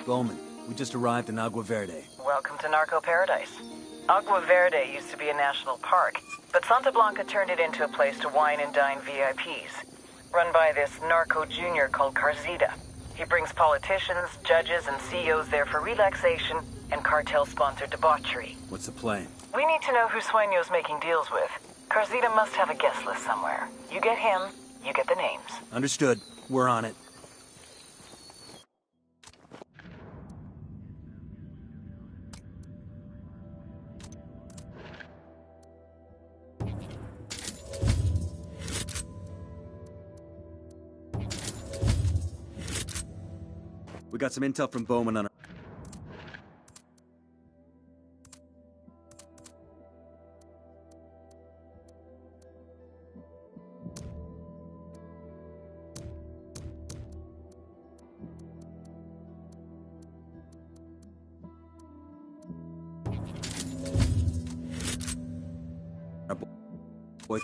Bowman, we just arrived in Agua Verde. Welcome to Narco Paradise. Agua Verde used to be a national park, but Santa Blanca turned it into a place to wine and dine VIPs. Run by this narco junior called Carzita. He brings politicians, judges, and CEOs there for relaxation and cartel-sponsored debauchery. What's the plan? We need to know who Sueño's making deals with. Carzita must have a guest list somewhere. You get him, you get the names. Understood. We're on it. We got some intel from Bowman on our... boy.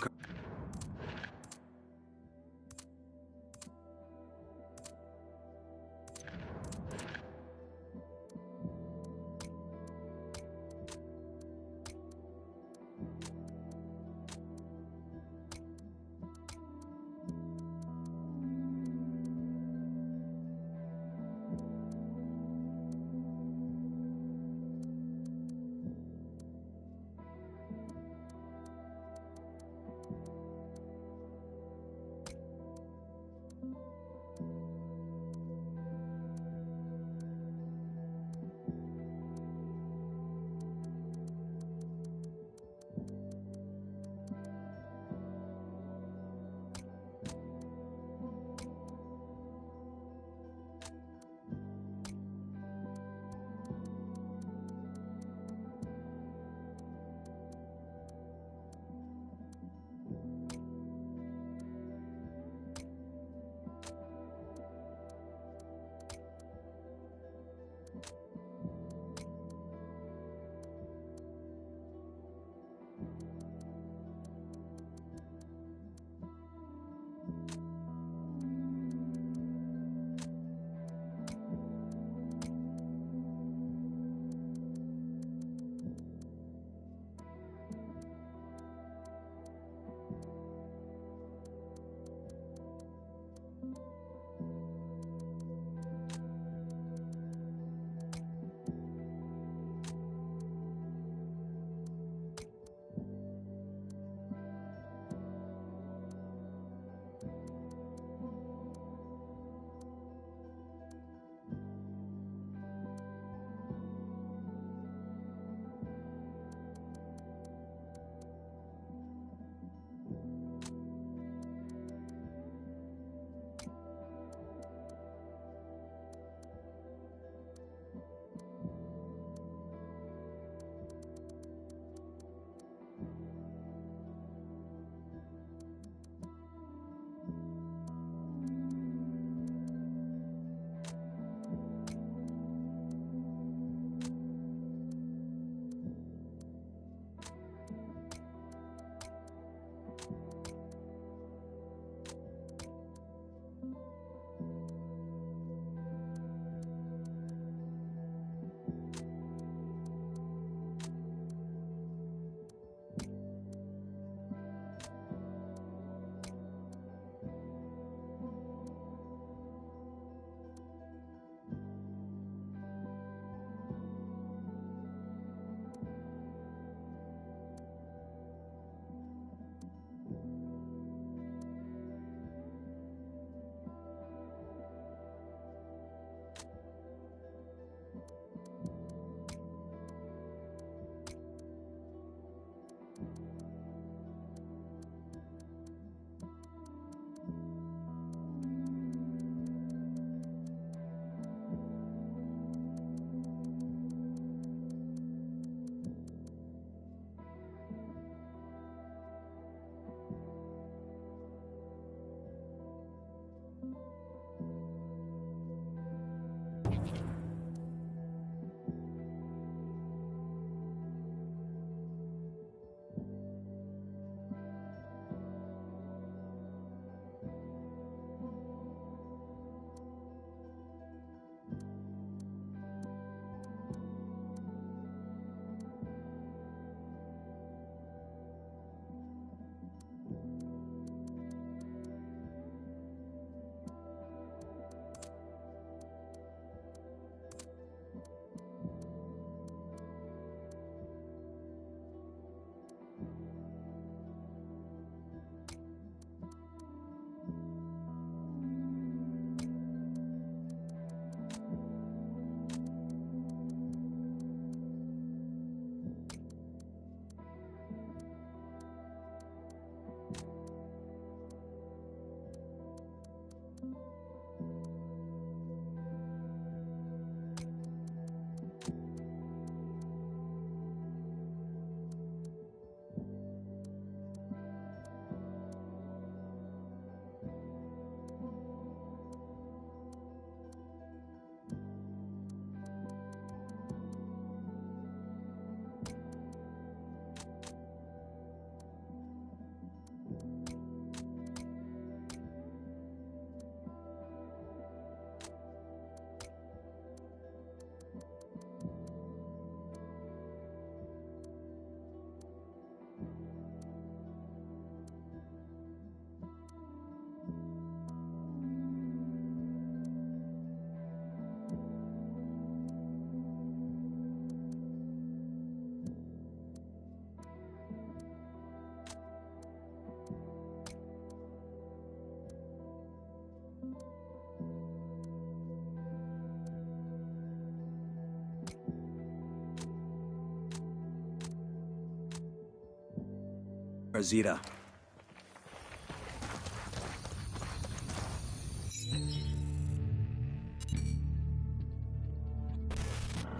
Arzita.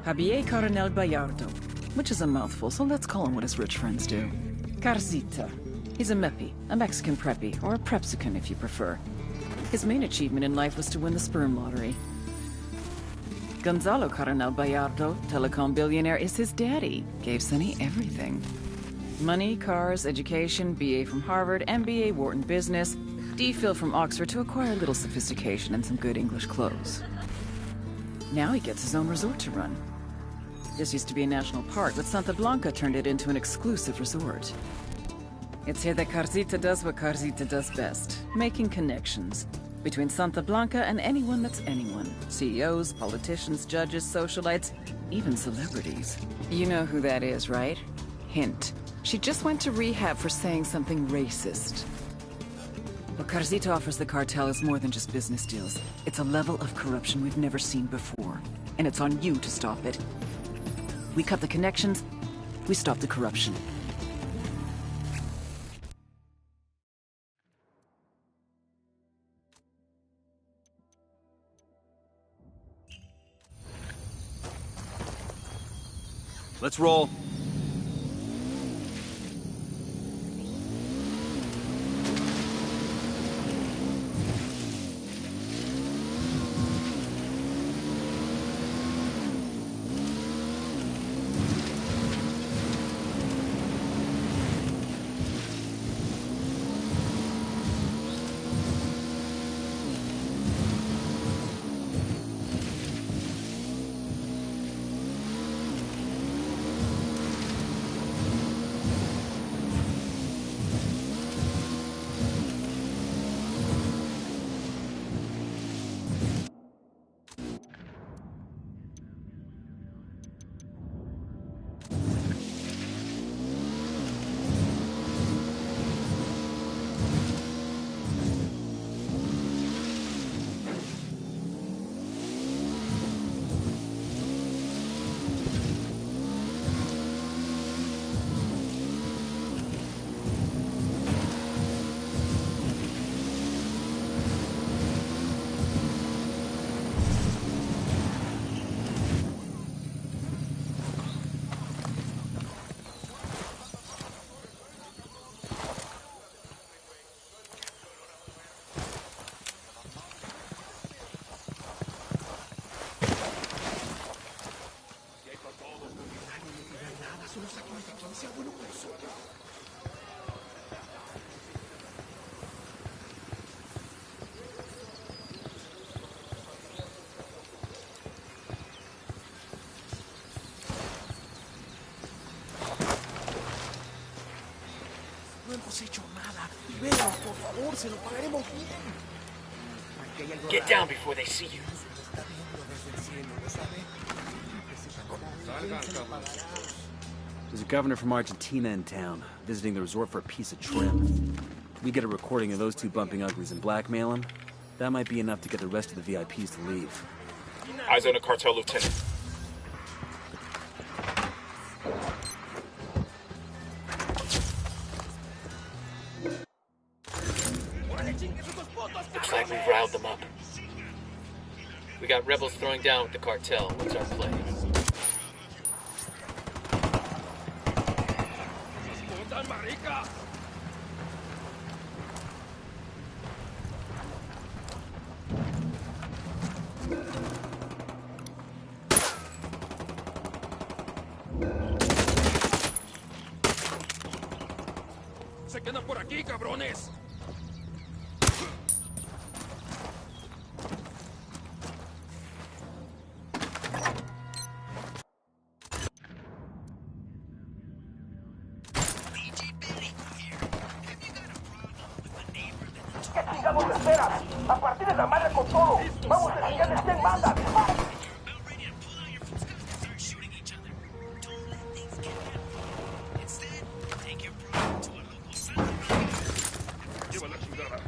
Javier Coronel Bayardo, which is a mouthful, so let's call him what his rich friends do. Carzita. He's a meppy, a Mexican preppy, or a prepsican if you prefer. His main achievement in life was to win the sperm lottery. Gonzalo Coronel Bayardo, telecom billionaire, is his daddy. Gave Sonny everything. Money, cars, education, BA from Harvard, MBA Wharton Business, DPhil from Oxford to acquire a little sophistication and some good English clothes. Now he gets his own resort to run. This used to be a national park, but Santa Blanca turned it into an exclusive resort. It's here that Carzita does what Carzita does best, making connections. Between Santa Blanca and anyone that's anyone. CEOs, politicians, judges, socialites, even celebrities. You know who that is, right? Hint. She just went to rehab for saying something racist. What Carzita offers the cartel is more than just business deals. It's a level of corruption we've never seen before. And it's on you to stop it. We cut the connections, we stop the corruption. Let's roll. Hecho nada. Libéralos, por favor, se lo pagaremos bien. Get down before they see you. There's a governor from Argentina in town, visiting the resort for a piece of trim. We get a recording of those two bumping uglies and blackmail him. That might be enough to get the rest of the VIPs to leave. Eyes on the cartel lieutenant. Looks like we've riled them up. We got rebels throwing down with the cartel. What's our play? Se quedan por aquí, cabrones. ¡A partir de la madre con todo! ¡Vamos a enseñarles quién manda! Lleva la chingada.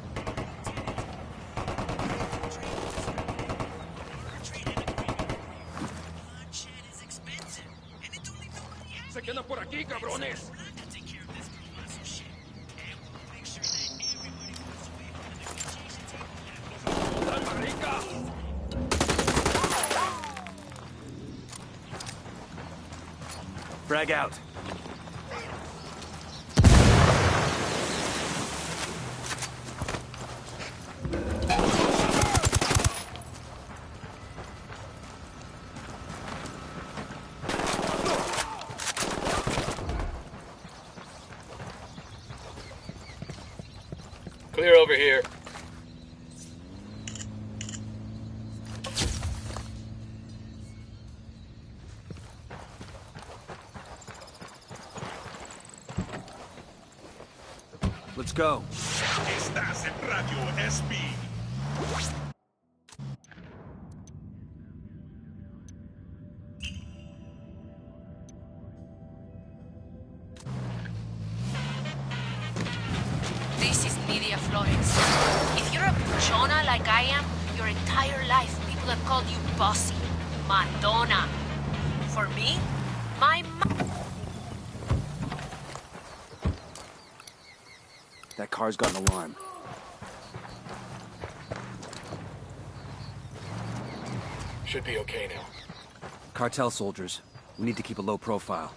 Se quedan por aquí, cabrones. Frag out. Clear over here. Let's go. Estás en Radio SB. This is Nidia Flores. If you're a Jonah like I am, your entire life people have called you bossy, Madonna. For me, my That car's got an alarm. Should be okay now. Cartel soldiers. We need to keep a low profile.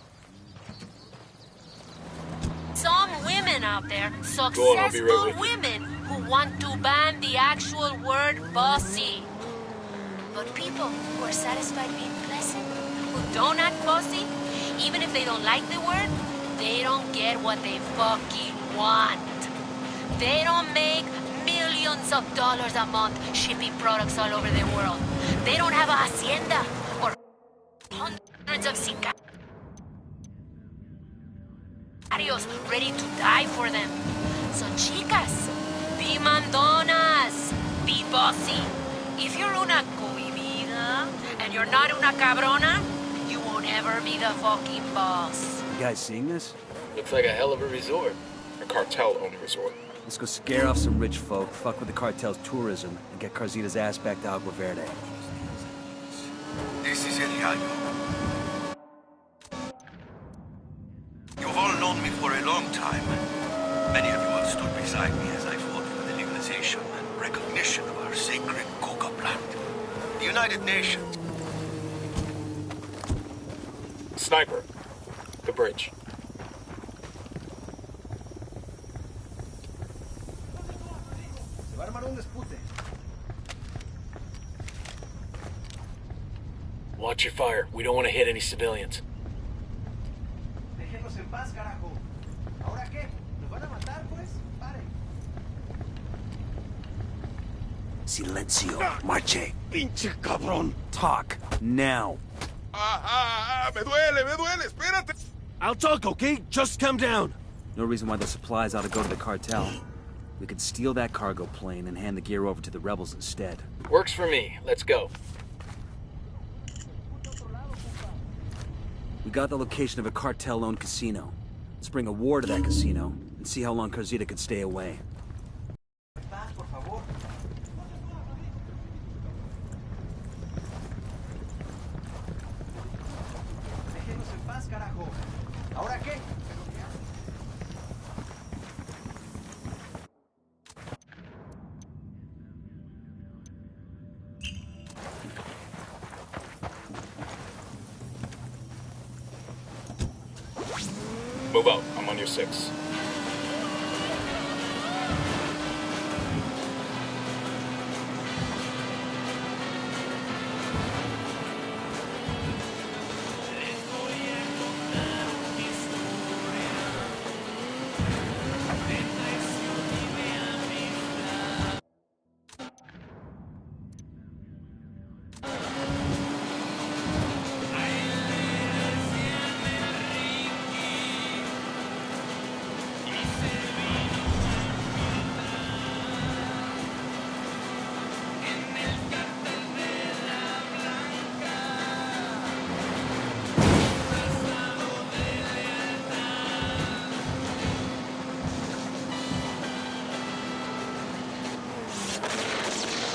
some women out there, Go on, I'll be right successful with you. women who want to ban the actual word bossy. But people who are satisfied being pleasant, who don't act bossy, even if they don't like the word, they don't get what they fucking want. They don't make millions of dollars a month shipping products all over the world. They don't have a hacienda or hundreds of sicarios ready to die for them. So chicas, be mandonas, be bossy. If you're una cohibida and you're not una cabrona, you won't ever be the fucking boss. You guys seeing this? Looks like a hell of a resort. A cartel-owned resort. Let's go scare off some rich folk, fuck with the cartel's tourism, and get Carzita's ass back to Agua Verde. This is El Gallo. You've all known me for a long time. Many of you have stood beside me as I fought for the legalization and recognition of our sacred coca plant. The United Nations. Sniper. The bridge. Watch your fire. We don't want to hit any civilians. Déjenos en paz, carajo. ¿Ahora qué? ¿Nos van a matar, pues? Paren. Silencio. Marche. ¡Pinche cabrón! Talk. Now. Me duele, espérate. I'll talk, okay? Just come down. No reason why those supplies ought to go to the cartel. We could steal that cargo plane and hand the gear over to the rebels instead. Works for me. Let's go. We got the location of a cartel-owned casino. Let's bring a war to that casino and see how long Carzita could stay away. Paz, por favor. Déjenos en paz, carajo. ¿Ahora qué? Move out. I'm on your 6.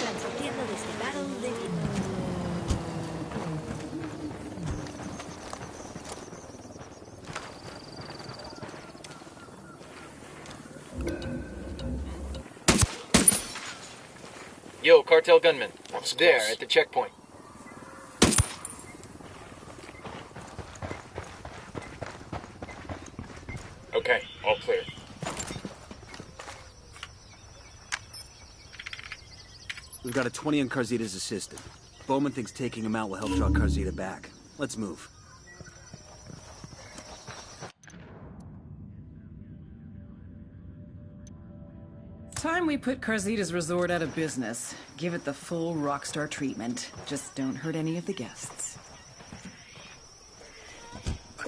Transmitiendo desde Battle de Yo, cartel gunman. That was There, close. at the checkpoint. Okay, all clear. We've got a 20 on Carzita's assistant. Bowman thinks taking him out will help draw Carzita back. Let's move. Time we put Carzita's resort out of business. Give it the full rockstar treatment. Just don't hurt any of the guests.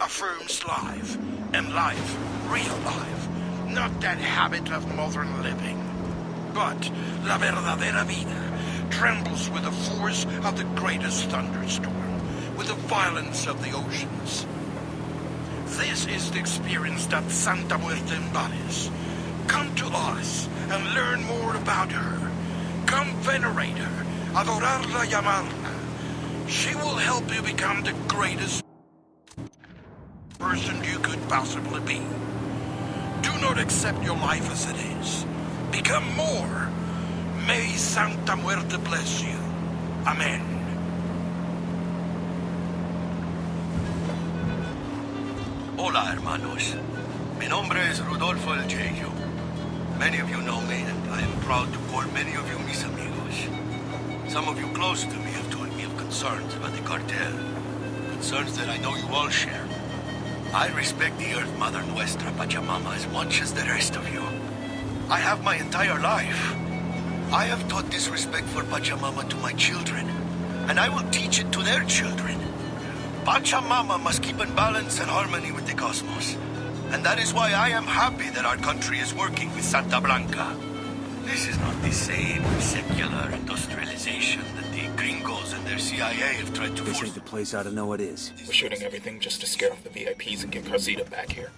Affirms life, and life, real life, not that habit of modern living. But la verdadera vida trembles with the force of the greatest thunderstorm, with the violence of the oceans. This is the experience that Santa Muerte embodies. Come to us and learn more about her. Come venerate her, adorarla y amarla. She will help you become the greatest person you could possibly be. Do not accept your life as it is. Become more. May Santa Muerte bless you. Amen. Hola, hermanos. Mi nombre es Rodolfo El Jeyo. Many of you know me, and I am proud to call many of you mis amigos. Some of you close to me have told me of concerns about the cartel. Concerns that I know you all share. I respect the Earth Mother Nuestra Pachamama as much as the rest of you. I have my entire life. I have taught this respect for Pachamama to my children, and I will teach it to their children. Pachamama must keep in balance and harmony with the cosmos. And that is why I am happy that our country is working with Santa Blanca. This is not the same secular industrialization that the gringos and their CIA have tried to This force. ain't the place I don't know it is. We're shooting everything just to scare off the VIPs and get Carzita back here.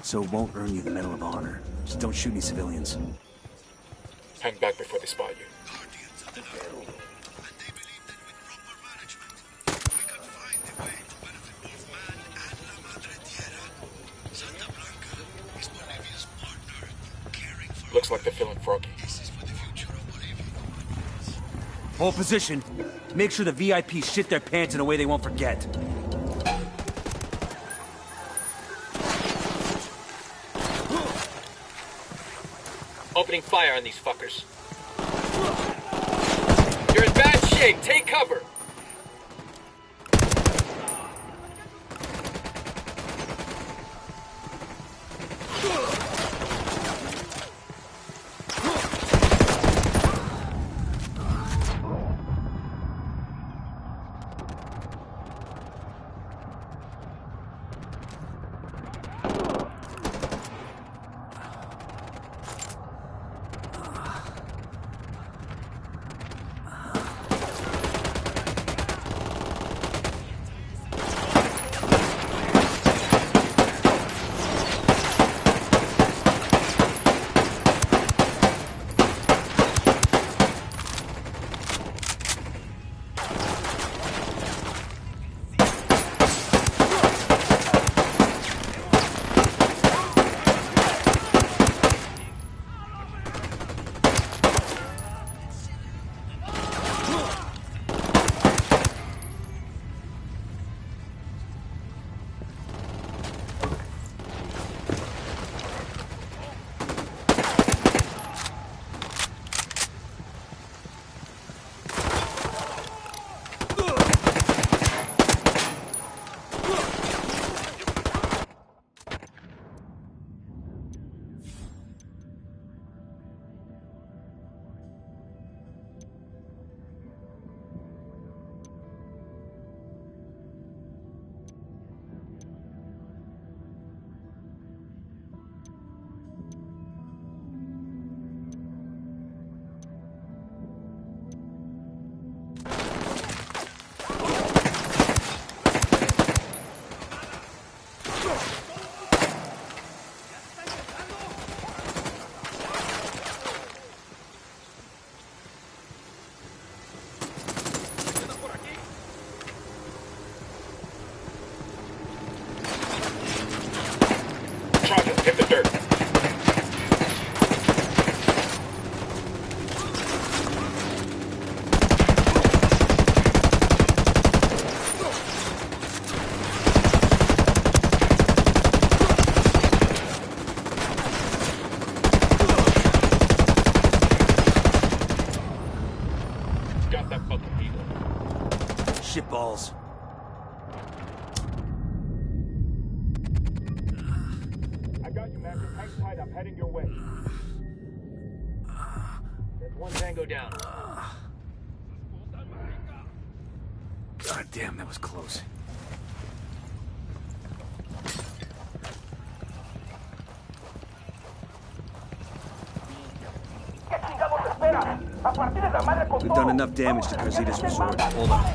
So it won't earn you the Medal of Honor. Just don't shoot any civilians. Hang back before they spot you. Guardians of the Narco. And they believe that with proper management, we can find a way to benefit both man and la Madre Tierra. Santa Blanca is Bolivia's partner in caring for... Looks like they're feeling froggy. This is for the future of Bolivia. Hold position. Make sure the VIPs shit their pants in a way they won't forget. Opening fire on these fuckers. You're in bad shape. Take cover. Hit the dirt. right, I'm heading your way. There's one Tango down. God damn, that was close. We've done enough damage to Carzida's resort. Hold on.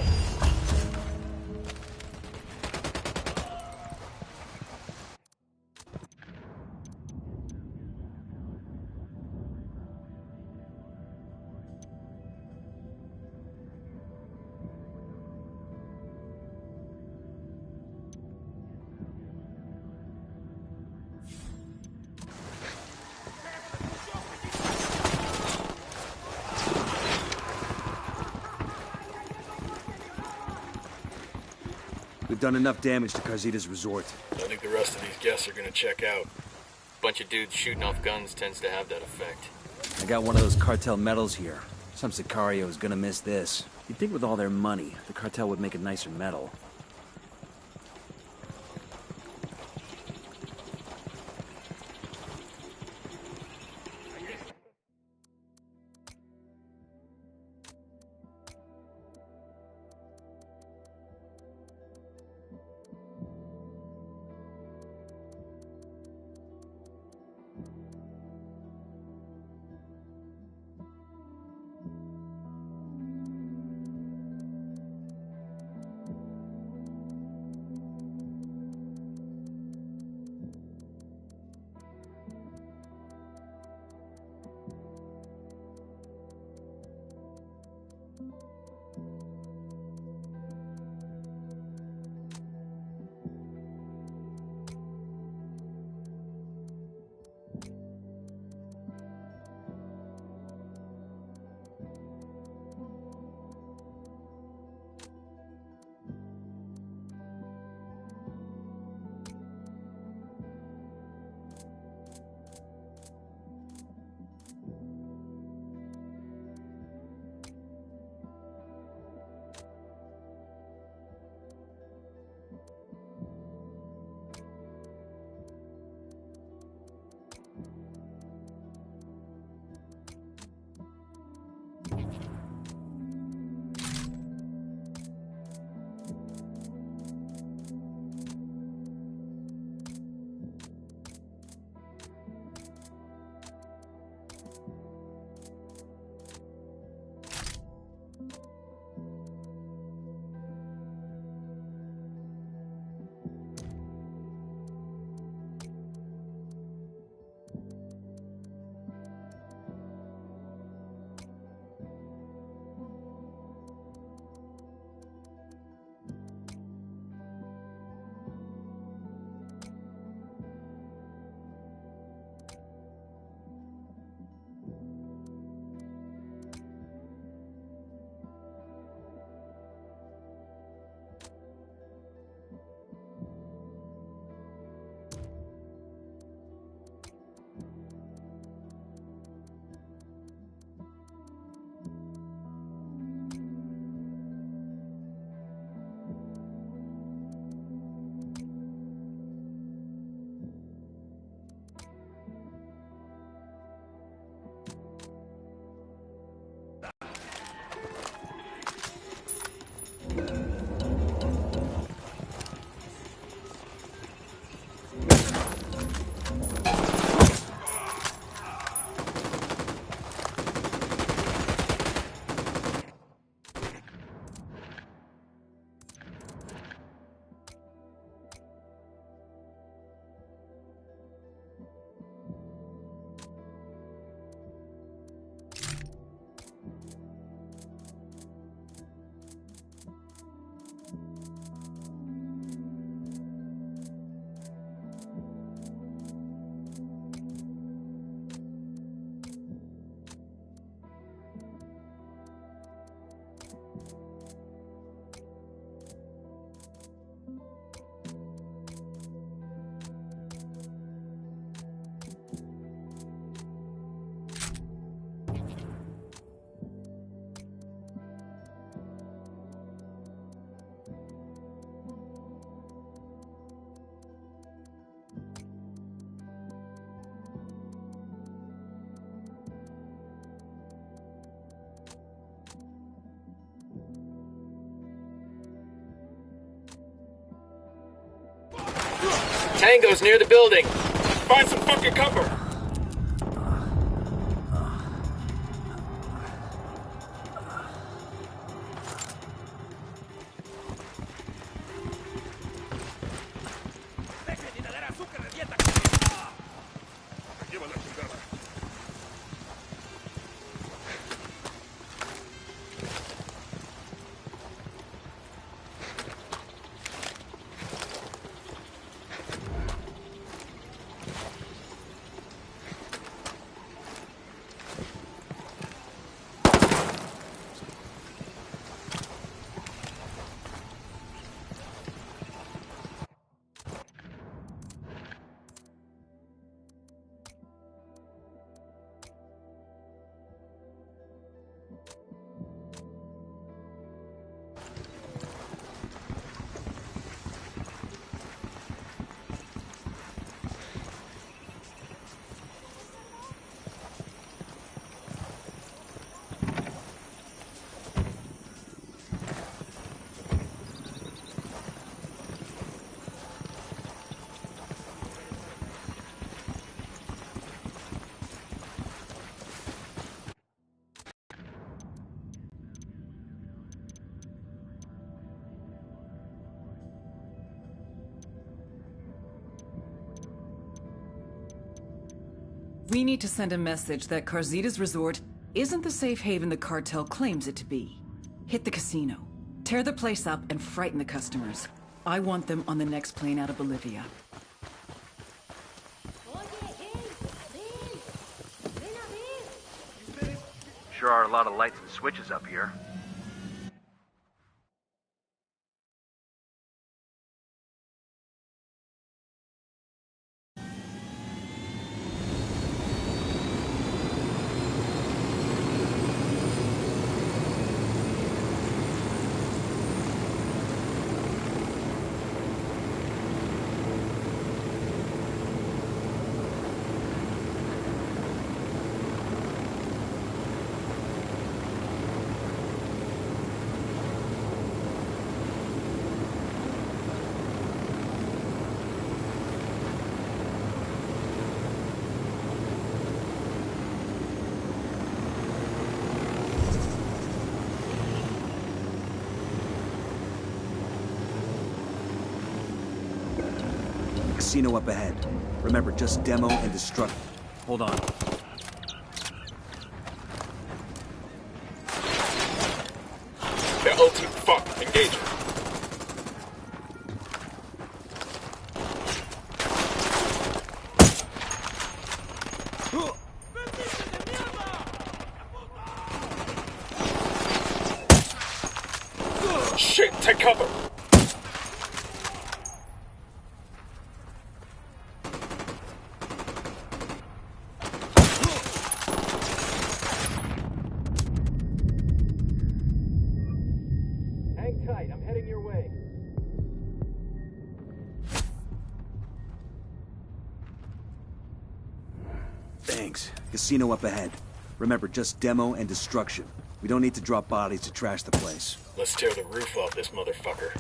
We've done enough damage to Carzida's resort. I think the rest of these guests are gonna check out. Bunch of dudes shooting off guns tends to have that effect. I got one of those cartel medals here. Some Sicario is gonna miss this. You'd think with all their money, the cartel would make a nicer medal. Tango's near the building. Find some fucking cover. We need to send a message that Carzida's resort isn't the safe haven the cartel claims it to be. Hit the casino. Tear the place up and frighten the customers. I want them on the next plane out of Bolivia. Sure are a lot of lights and switches up here. Casino up ahead. Remember, just demo and destruct. Hold on. They're ulti. Fuck. Engage. Shit, take cover. Hang tight, I'm heading your way. Thanks. Casino up ahead. Remember, just demo and destruction. We don't need to drop bodies to trash the place. Let's tear the roof off this motherfucker.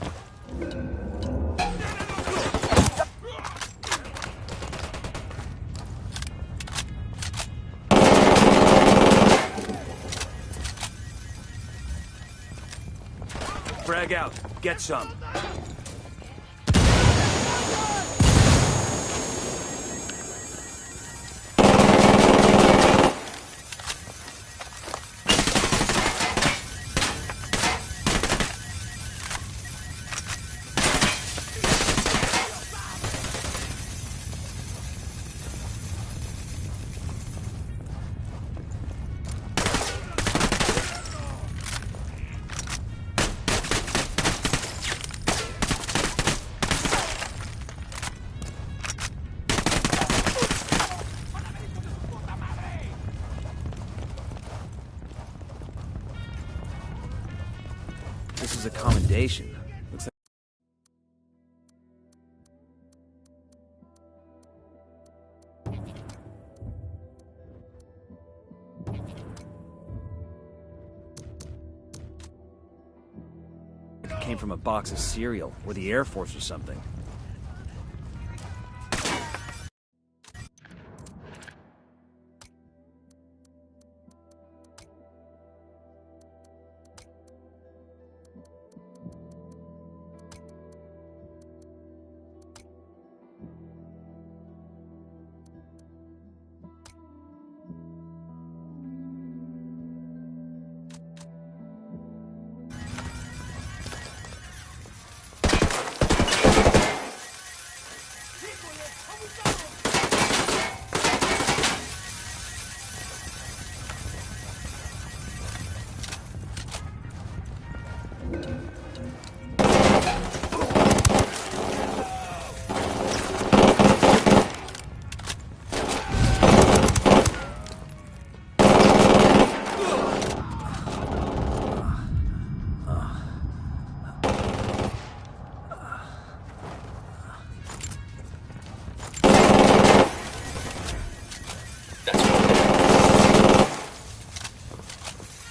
Frag out. Get some. This is a commendation. Looks like it came from a box of cereal, or the Air Force or something.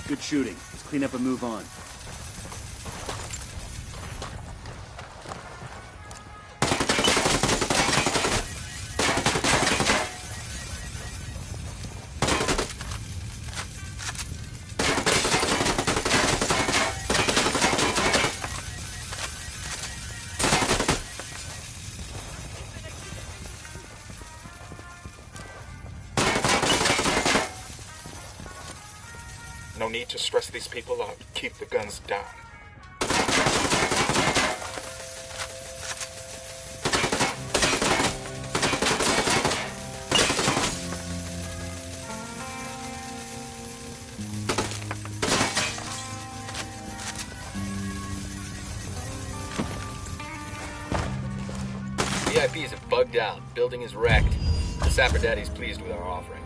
Good shooting. Let's clean up and move on. No need to stress these people out. Keep the guns down. VIPs have bugged out. Building is wrecked. The Sapper Daddy's pleased with our offering.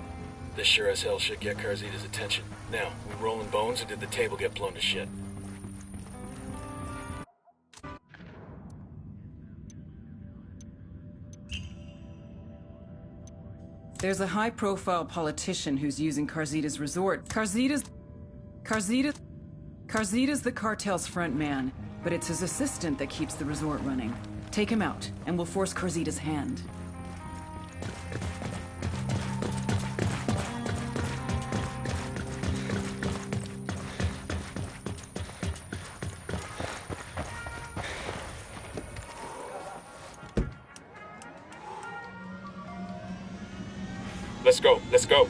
This sure as hell should get Carzita's attention. Now, we rolling bones, or did the table get blown to shit? There's a high-profile politician who's using Carzita's resort. Carzita's the cartel's front man, but it's his assistant that keeps the resort running. Take him out, and we'll force Carzita's hand. Let's go, let's go.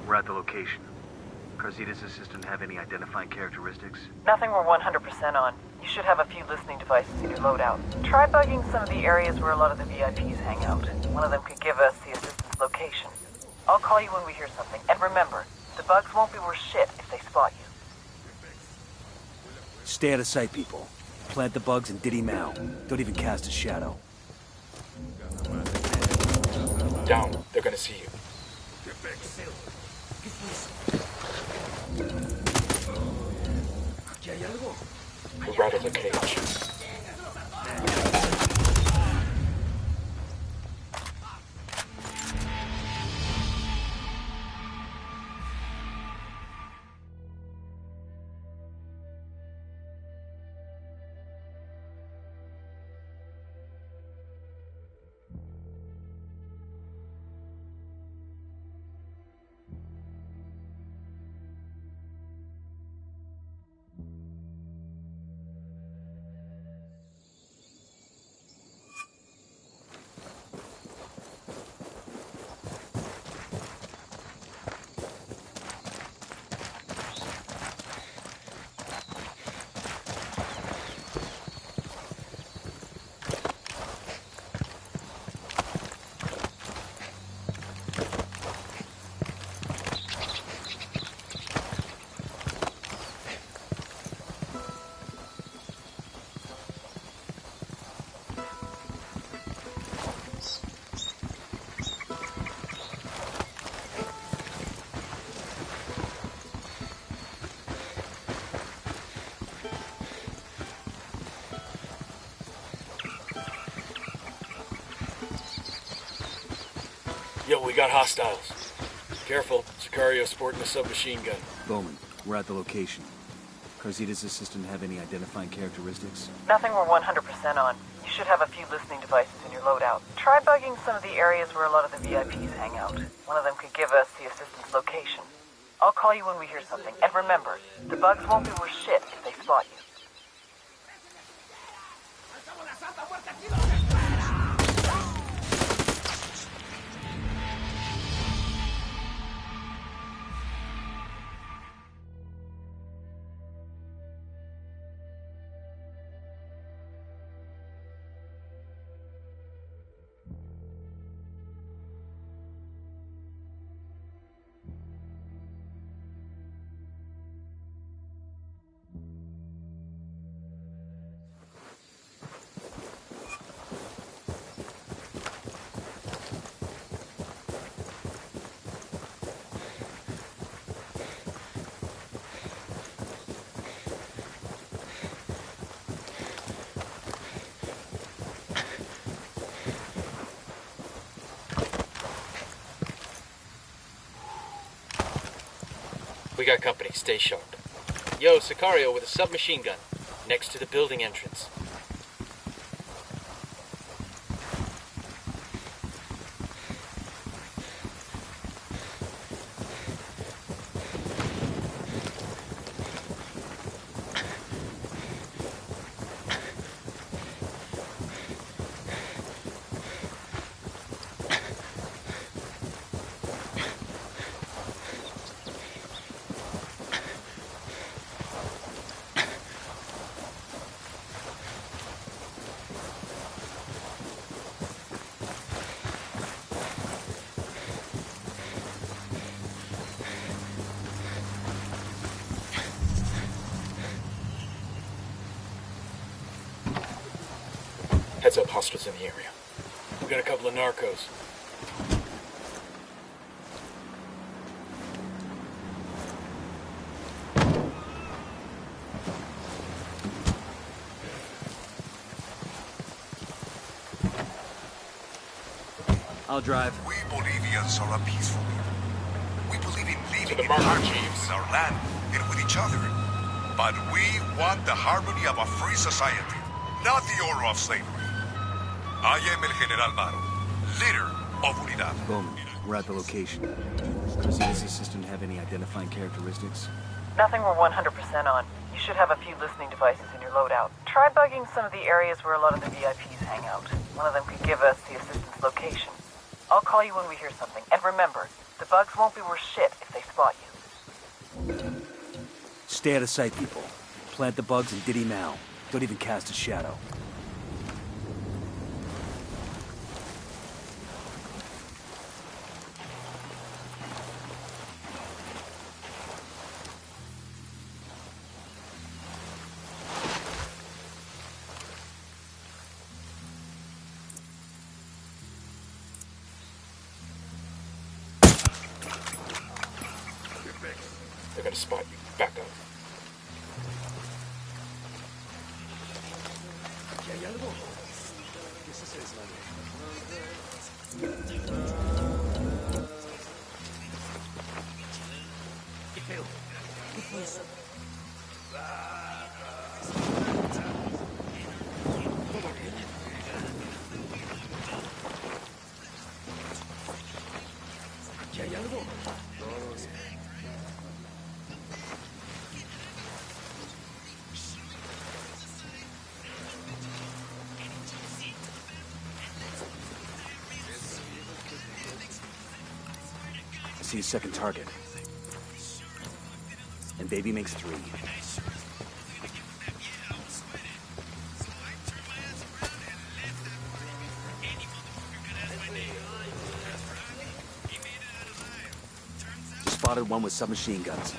We're at the location. Carzita's assistant have any identifying characteristics? Nothing we're 100% on. You should have a few listening devices in your loadout. Try bugging some of the areas where a lot of the VIPs hang out. One of them could give us the assistant's location. I'll call you when we hear something. And remember, the bugs won't be worth shit if they spot you. Stay out of sight, people. Plant the bugs and Diddy Mao. Don't even cast a shadow. Down. They're gonna see you. We're out of the cage. Yo, we got hostiles. Careful, Sicario sporting a submachine gun. Bowman, we're at the location. Carzita's assistant have any identifying characteristics? Nothing we're 100% on. You should have a few listening devices in your loadout. Try bugging some of the areas where a lot of the VIPs hang out. One of them could give us the assistant's location. I'll call you when we hear something. And remember, the bugs won't be worth shit if they spot you. We got company. Stay sharp. Yo, Sicario with a submachine gun. Next to the building entrance. Heads up, hostiles in the area. We got a couple of narcos. I'll drive. We Bolivians are a peaceful people. We believe in living the in marker, harmony chiefs. with our land and with each other. But we want the harmony of a free society, not the order of slavery. I am El General Maro, leader of Unidad. Bowman, we're at the location. Carzita's assistant have any identifying characteristics? Nothing we're 100% on. You should have a few listening devices in your loadout. Try bugging some of the areas where a lot of the VIPs hang out. One of them could give us the assistant's location. I'll call you when we hear something. And remember, the bugs won't be worth shit if they spot you. Stay out of sight, people. Plant the bugs and Diddy now. Don't even cast a shadow. They're gonna spot you. Back up. I see a second target. And baby makes 3. Spotted one with submachine guns.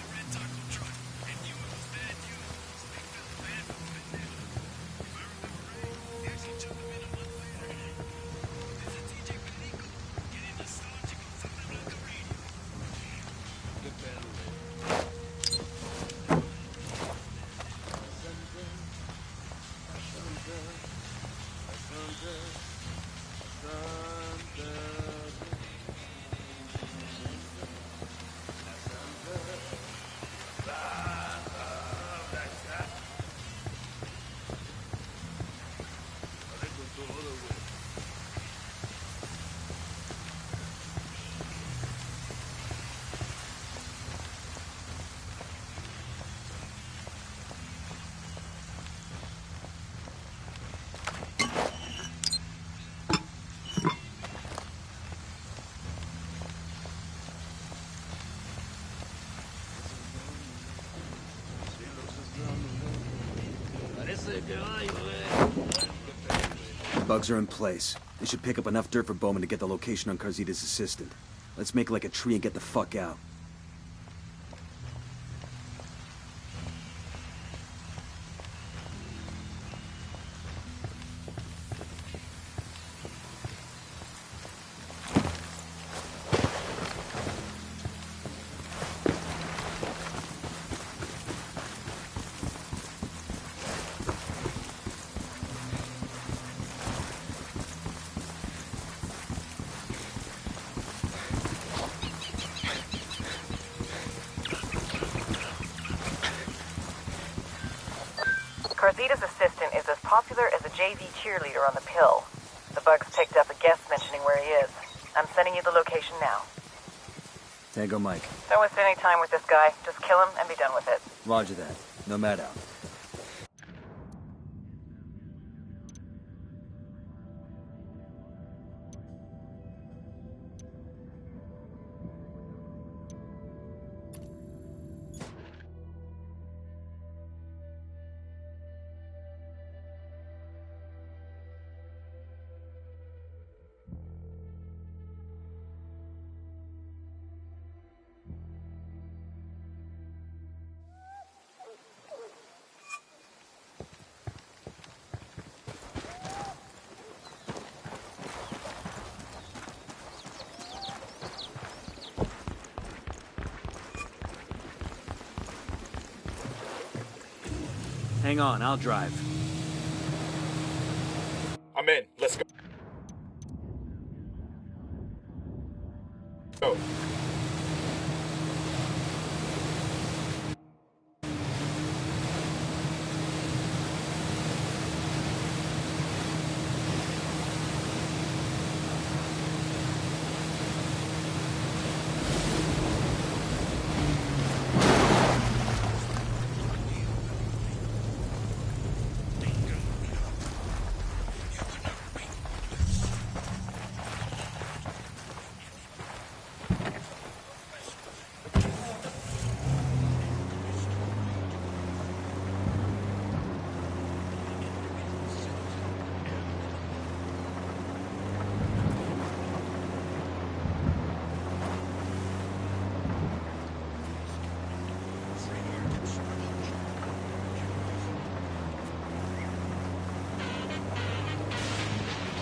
bugs are in place. They should pick up enough dirt for Bowman to get the location on Carzita's assistant. Let's make like a tree and get the fuck out. Carzita's assistant is as popular as a JV cheerleader on the pill. The bugs picked up a guest mentioning where he is. I'm sending you the location now. Tango Mike. Don't waste any time with this guy. Just kill him and be done with it. Roger that. Nomad out. Hang on, I'll drive. I'm in. Let's go. Go.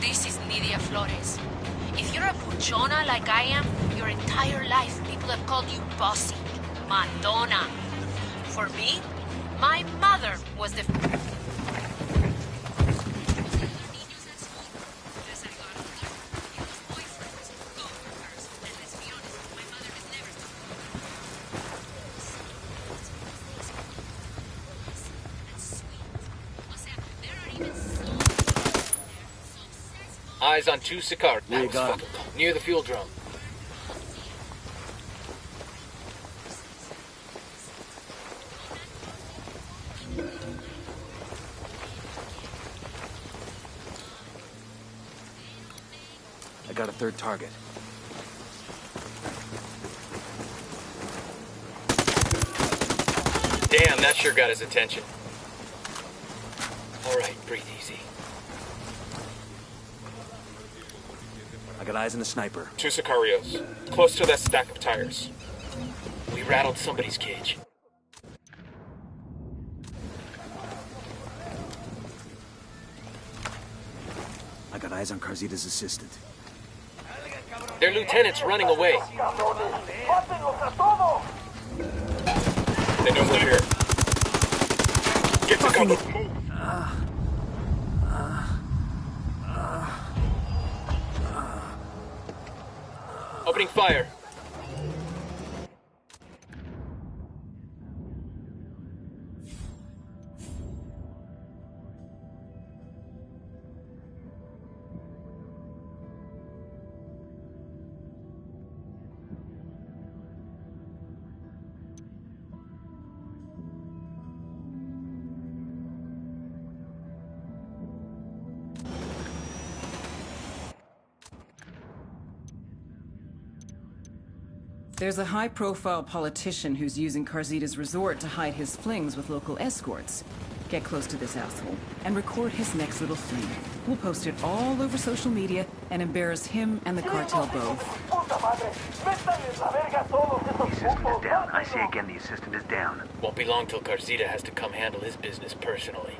This is Nidia Flores. If you're a puchona like I am, your entire life people have called you bossy, Madonna. For me, my mother was the... Eyes on 2 Sicarios. Where you got 'em? Near the fuel drum. I got a third target. Damn, that sure got his attention. All right, breathe easy. I got eyes on the sniper. 2 Sicarios. Close to that stack of tires. We rattled somebody's cage. I got eyes on Carzita's assistant. Their lieutenant's running away. They know we're here. Get to cover. Move. Opening fire. There's a high-profile politician who's using Carzita's resort to hide his flings with local escorts. Get close to this asshole and record his next little fling. We'll post it all over social media and embarrass him and the cartel both. The assistant is down. I say again, the assistant is down. Won't be long till Carzita has to come handle his business personally.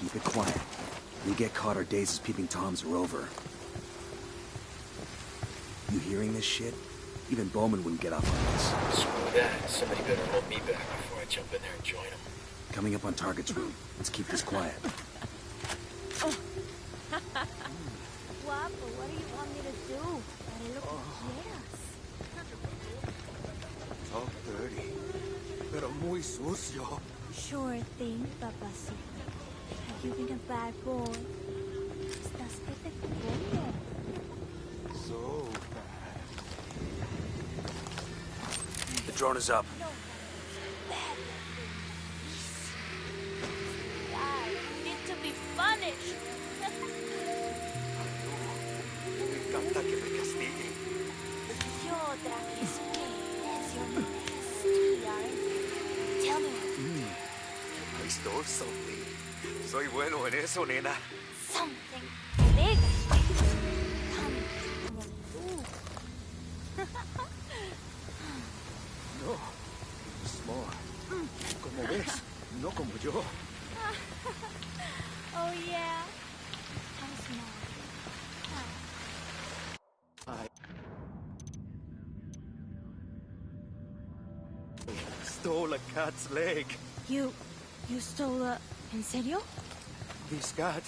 Keep it quiet. When we get caught, our days as peeping toms are over. You hearing this shit? Even Bowman wouldn't get off on this. Screw that. Somebody better hold me back before I jump in there and join them. Coming up on target's room. Let's keep this quiet. Guapo, what do you want me to do? Haré lo que quieras. So dirty. Pero muy sucio. Sure thing, papacito. Have you been a bad boy? Estás que te como. So bad. The drone is up. No, bad. I need to be punished. Me encanta que me castiguen. Yo traje experiencia. Tell me. I stole something. Soy bueno en eso, nena. Something big. Come como tú. No. Small. Como ves, no como yo. Oh yeah. How small. I stole a cat's leg. You stole a... ¿En serio? This cat,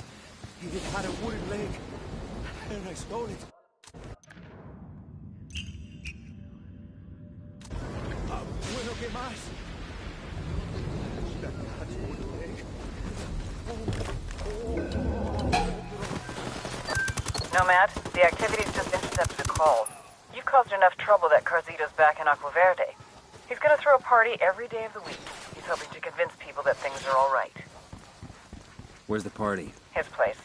he had a wooden leg, and I stole it. Bueno, ¿qué más? That cat's wooden leg. Nomad, the activity's just intercepted a call. You caused enough trouble that Carzita's back in Agua Verde. He's gonna throw a party every day of the week. He's hoping to convince people that things are all right. Where's the party? His place.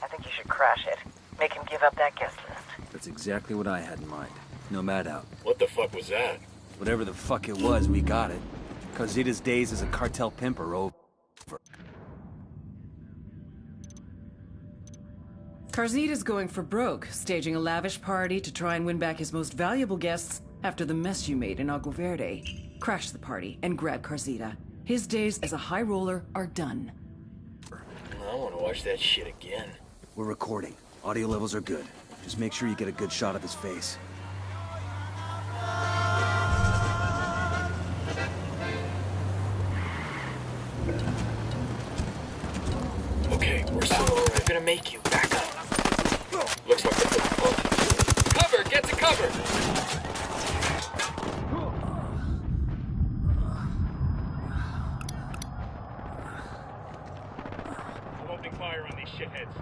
I think you should crash it. Make him give up that guest list. That's exactly what I had in mind. Nomad out. What the fuck was that? Whatever the fuck it was, we got it. Carzita's days as a cartel pimp are over. Carzita's going for broke, staging a lavish party to try and win back his most valuable guests after the mess you made in Agua Verde. Crash the party and grab Carzita. His days as a high roller are done. I want to watch that shit again. We're recording. Audio levels are good. Just make sure you get a good shot of his face. Okay, we're still over. I'm gonna make you back up. Looks like they're putting both. Cover! Get to cover! I'm opening fire on these shitheads.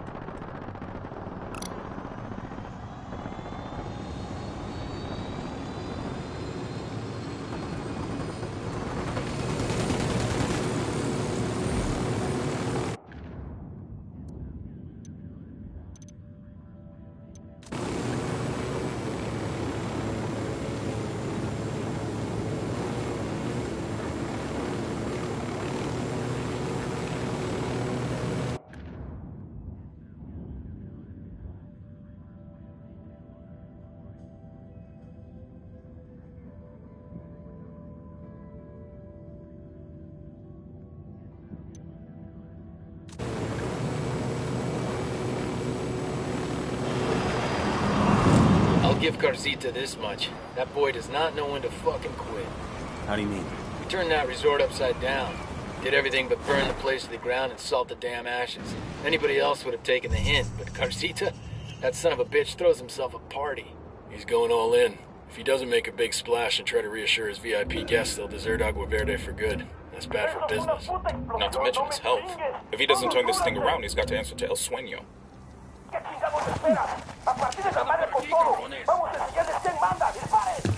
Give Carzita this much. That boy does not know when to fucking quit. How do you mean? We turned that resort upside down. Did everything but burn the place to the ground and salt the damn ashes. Anybody else would have taken the hint, but Carcita? That son of a bitch throws himself a party. He's going all in. If he doesn't make a big splash and try to reassure his VIP guests, they'll desert Agua Verde for good. That's bad for business. Not to mention his health. If he doesn't turn this thing around, he's got to answer to El Sueño. ¿Qué chingados esperas? A partir de la madre con todo. Vamos a enseñarles quién manda. ¡Disparen!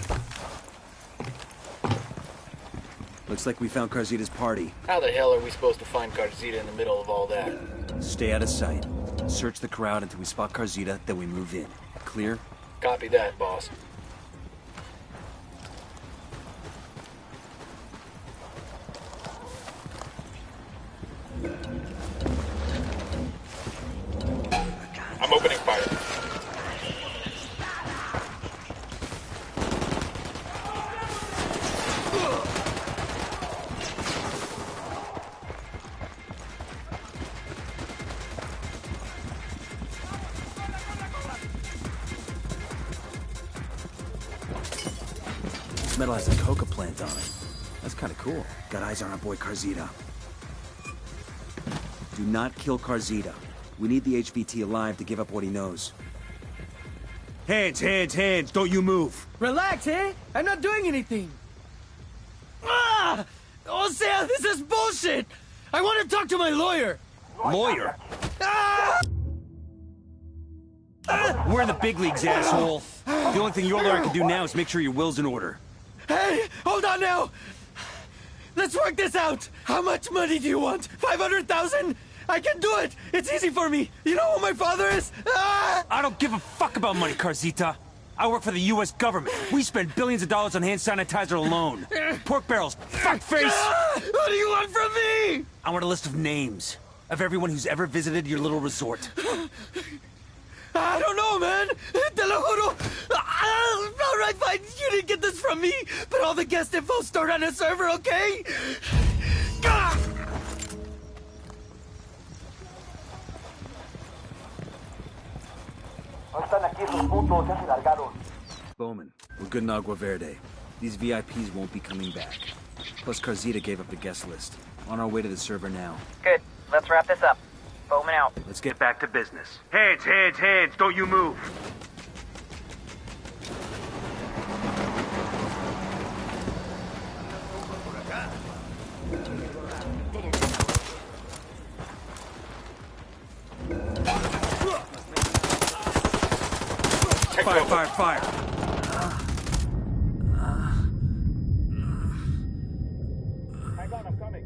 Looks like we found Carcita's party. How the hell are we supposed to find Carcita in the middle of all that? Stay out of sight. Search the crowd until we spot Carcita, then we move in. Clear? Copy that, boss. I'm opening fire. This metal has a coca plant on it. That's kind of cool. Got eyes on our boy Carcita. Do not kill Carcita. We need the HVT alive to give up what he knows. Hands, hands, hands! Don't you move! Relax, eh? I'm not doing anything. Ah! O sea, this is bullshit! I want to talk to my lawyer! Lawyer? Ah! We're in the big leagues, asshole. The only thing your lawyer can do now is make sure your will's in order. Hey, hold on now! Let's work this out! How much money do you want? 500,000? I can do it! It's easy for me! You know who my father is? Ah! I don't give a fuck about money, Carcita. I work for the U.S. government. We spend billions of dollars on hand sanitizer alone. Pork barrels, fuckface! Ah! What do you want from me? I want a list of names of everyone who's ever visited your little resort. I don't know, man. Te lo juro. All right, fine. You didn't get this from me, but all the guest info stored on a server, okay? Ah! No están aquí esos putos, ya se largaron. Bowman, we're good in Agua Verde. These VIPs won't be coming back. Plus, Carcita gave up the guest list. On our way to the server now. Good. Let's wrap this up. Bowman out. Let's get back to business. Hands, hands, hands! Don't you move! Fire, fire, fire! Hang on, I'm coming.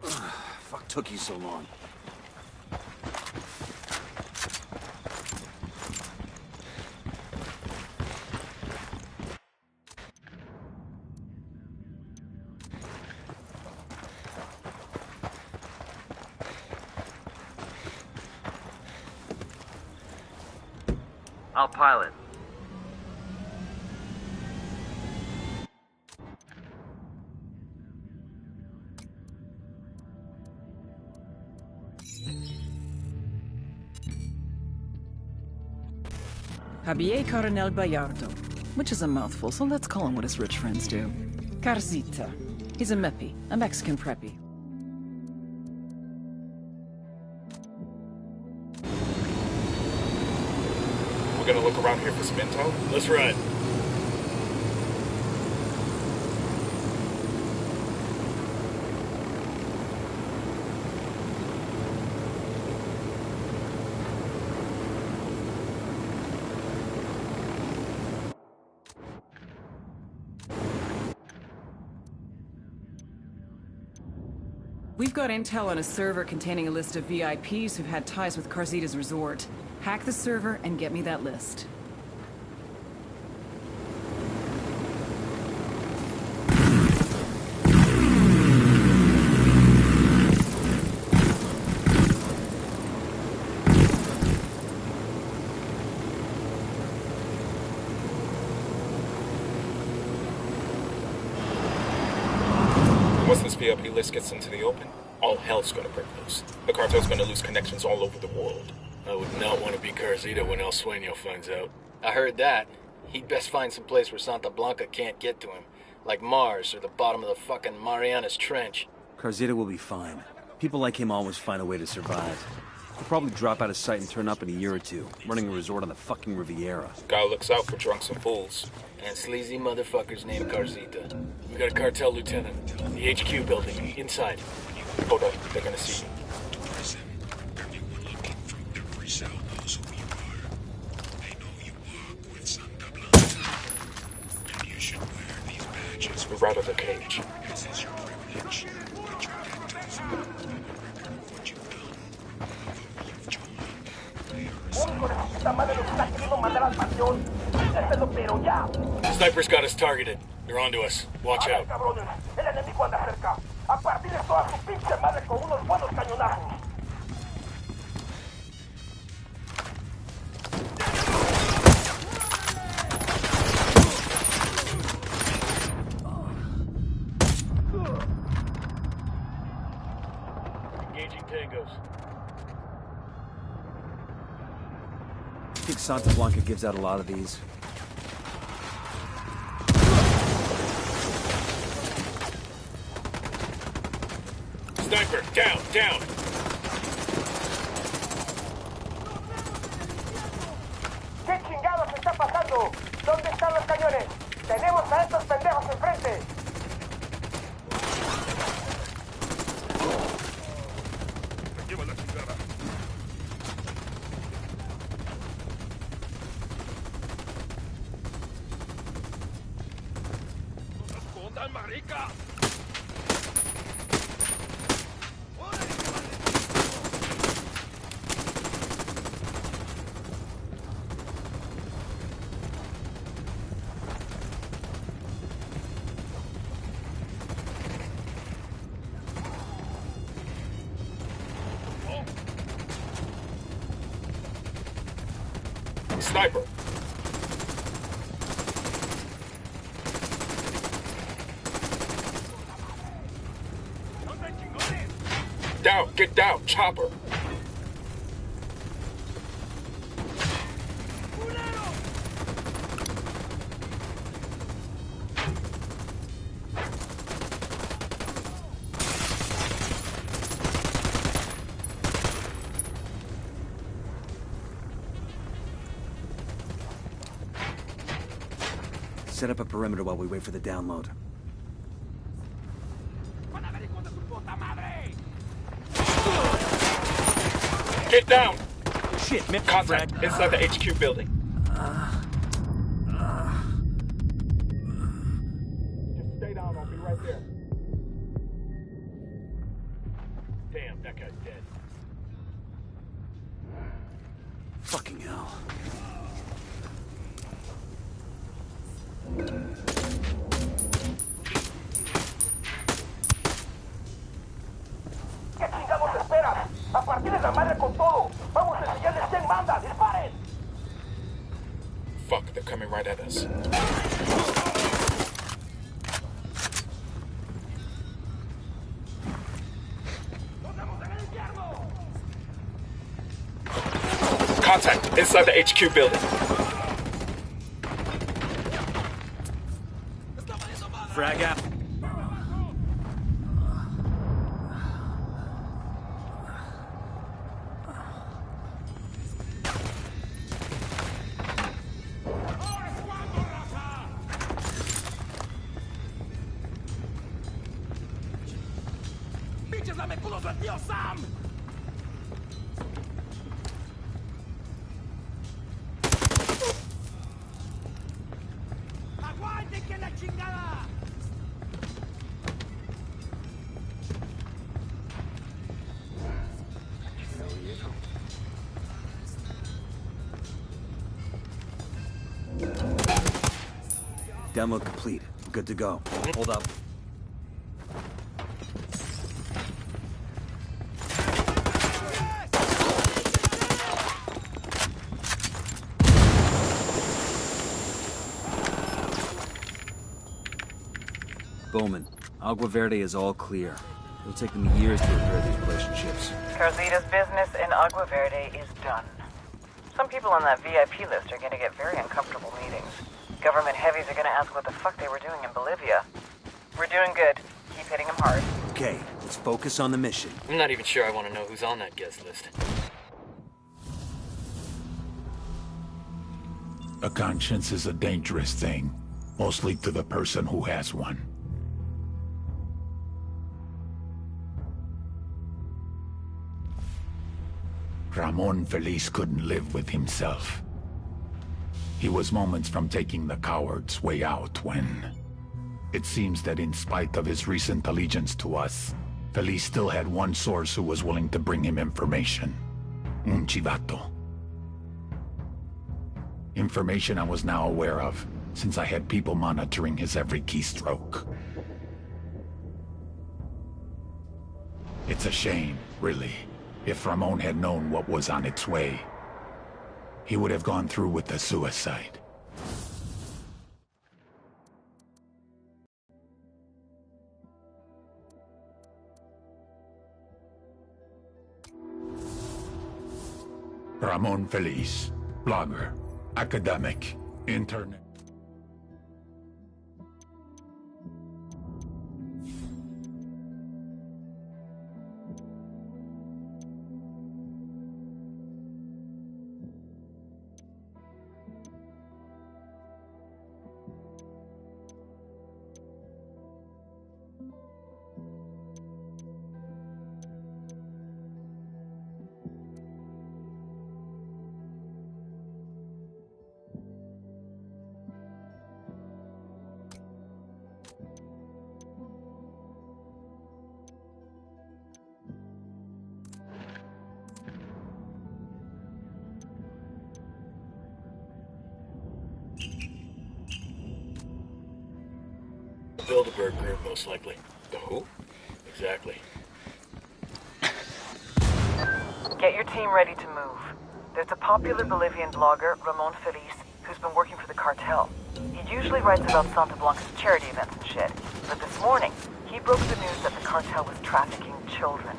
Fuck took you so long. I'll pilot. Javier Coronel Bayardo, which is a mouthful, so let's call him what his rich friends do. Carcita. He's a meppy, a Mexican preppy. We're gonna look around here for Spinto. Let's ride. We've got intel on a server containing a list of VIPs who've had ties with Carcita's resort. Hack the server and get me that list. Once this VIP list gets into the open, all hell's gonna break loose. The cartel's gonna lose connections all over the world. I would not want to be Carzita when El Sueño finds out. I heard that. He'd best find some place where Santa Blanca can't get to him. Like Mars or the bottom of the fucking Marianas Trench. Carzita will be fine. People like him always find a way to survive. He'll probably drop out of sight and turn up in a year or two, running a resort on the fucking Riviera. Guy looks out for drunks and fools. And sleazy motherfuckers named Carzita. We got a cartel lieutenant. The HQ building. Inside. Hold up, they're gonna see you. Everyone looking from every cell knows who you are. They know you walk with Santa Blanca. And you should wear these badges. We're right out of the cage. This is your privilege. But your debt tells you what you've done. Who you've joined. Sniper's got us targeted. They're onto us. Watch out. El enemigo anda cerca. A partir de toda su pinche madre con unos buenos cañonazos. Engaging tangos. I think Santa Blanca gives out a lot of these. Sniper, down, down! ¿Qué chingados está pasando? ¿Dónde están los cañones? Tenemos a estos pendejos enfrente. Lleva la chingada. ¡No se escondan, marica! Sniper! Down! Get down! Chopper! Set up a perimeter while we wait for the download. Get down! Shit, man. Contact inside the HQ building. Just stay down, I'll be right there. Damn, that guy's dead. Fucking hell. ¿Qué chingados esperas? A partir de la madre con todo. Vamos a enseñarles quién manda. ¡Disparen! Fuck, they're coming right at us. Contact inside the HQ building. Frag out. ¡Pinches lameculos del tío Sam! ¡Aguanten que la chingada! Download complete. We're good to go. Hold up. Bowman, Agua Verde is all clear. It'll take them years to repair these relationships. Carzita's business in Agua Verde is done. Some people on that VIP list are going to get very uncomfortable meetings. Government heavies are going to ask what the fuck they were doing in Bolivia. We're doing good. Keep hitting them hard. Okay, let's focus on the mission. I'm not even sure I want to know who's on that guest list. A conscience is a dangerous thing, mostly to the person who has one. Ramon Feliz couldn't live with himself. He was moments from taking the coward's way out when... It seems that in spite of his recent allegiance to us, Feliz still had one source who was willing to bring him information. Un chivato. Information I was now aware of, since I had people monitoring his every keystroke. It's a shame, really. If Ramon had known what was on its way, he would have gone through with the suicide. Ramon Feliz, blogger, academic, internet. Bilderberg group, most likely. The who? Exactly. Get your team ready to move. There's a popular Bolivian blogger, Ramon Feliz, who's been working for the cartel. He usually writes about Santa Blanca's charity events and shit. But this morning, he broke the news that the cartel was trafficking children.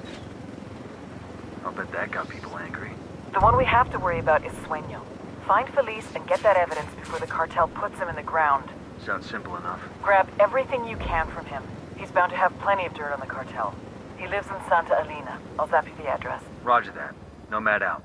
I'll bet that got people angry. The one we have to worry about is Sueño. Find Feliz and get that evidence before the cartel puts him in the ground. Sounds simple enough. Grab everything you can from him. He's bound to have plenty of dirt on the cartel. He lives in Santa Elena. I'll zap you the address. Roger that. Nomad out.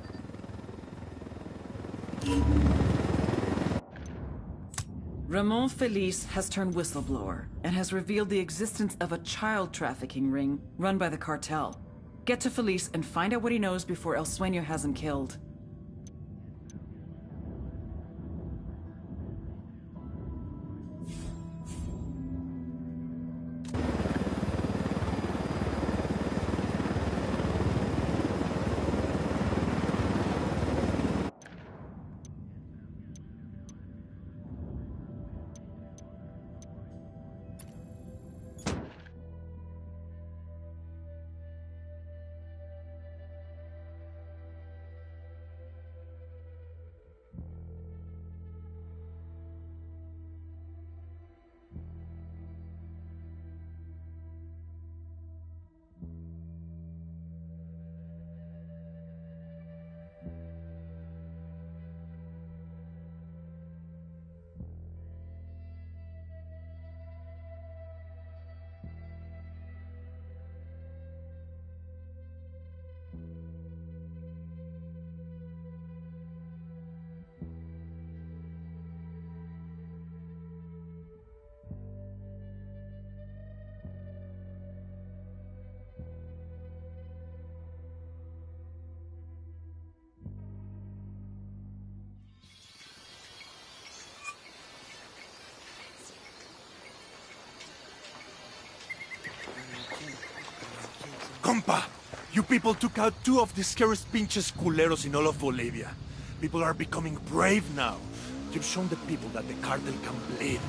Ramon Feliz has turned whistleblower and has revealed the existence of a child trafficking ring run by the cartel. Get to Feliz and find out what he knows before El Sueño has him killed. Compa, you people took out two of the scariest pinches culeros in all of Bolivia. People are becoming brave now. You've shown the people that the cartel can bleed.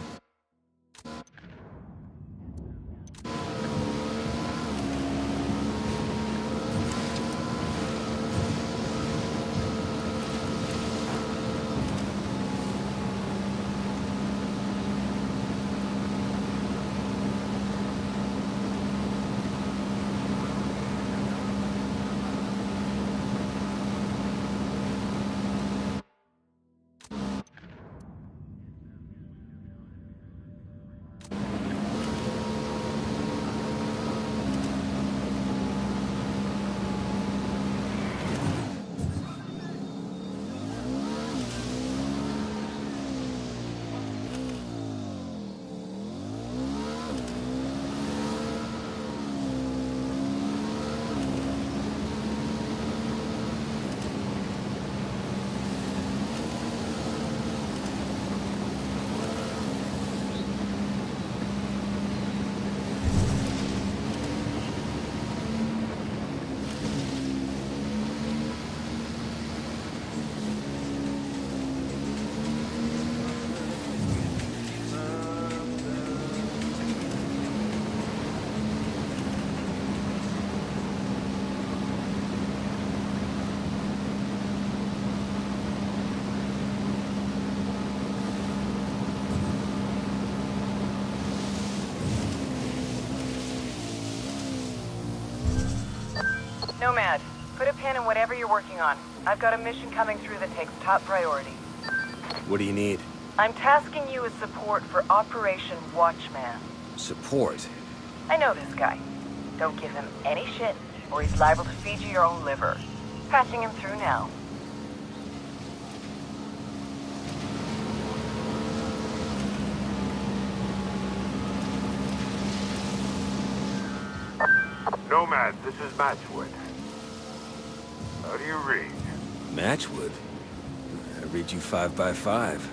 Nomad, put a pin in whatever you're working on. I've got a mission coming through that takes top priority. What do you need? I'm tasking you with support for Operation Watchman. Support? I know this guy. Don't give him any shit, or he's liable to feed you your own liver. Patching him through now. Nomad, this is Matchwood. How do you read? Matchwood? I read you 5 by 5.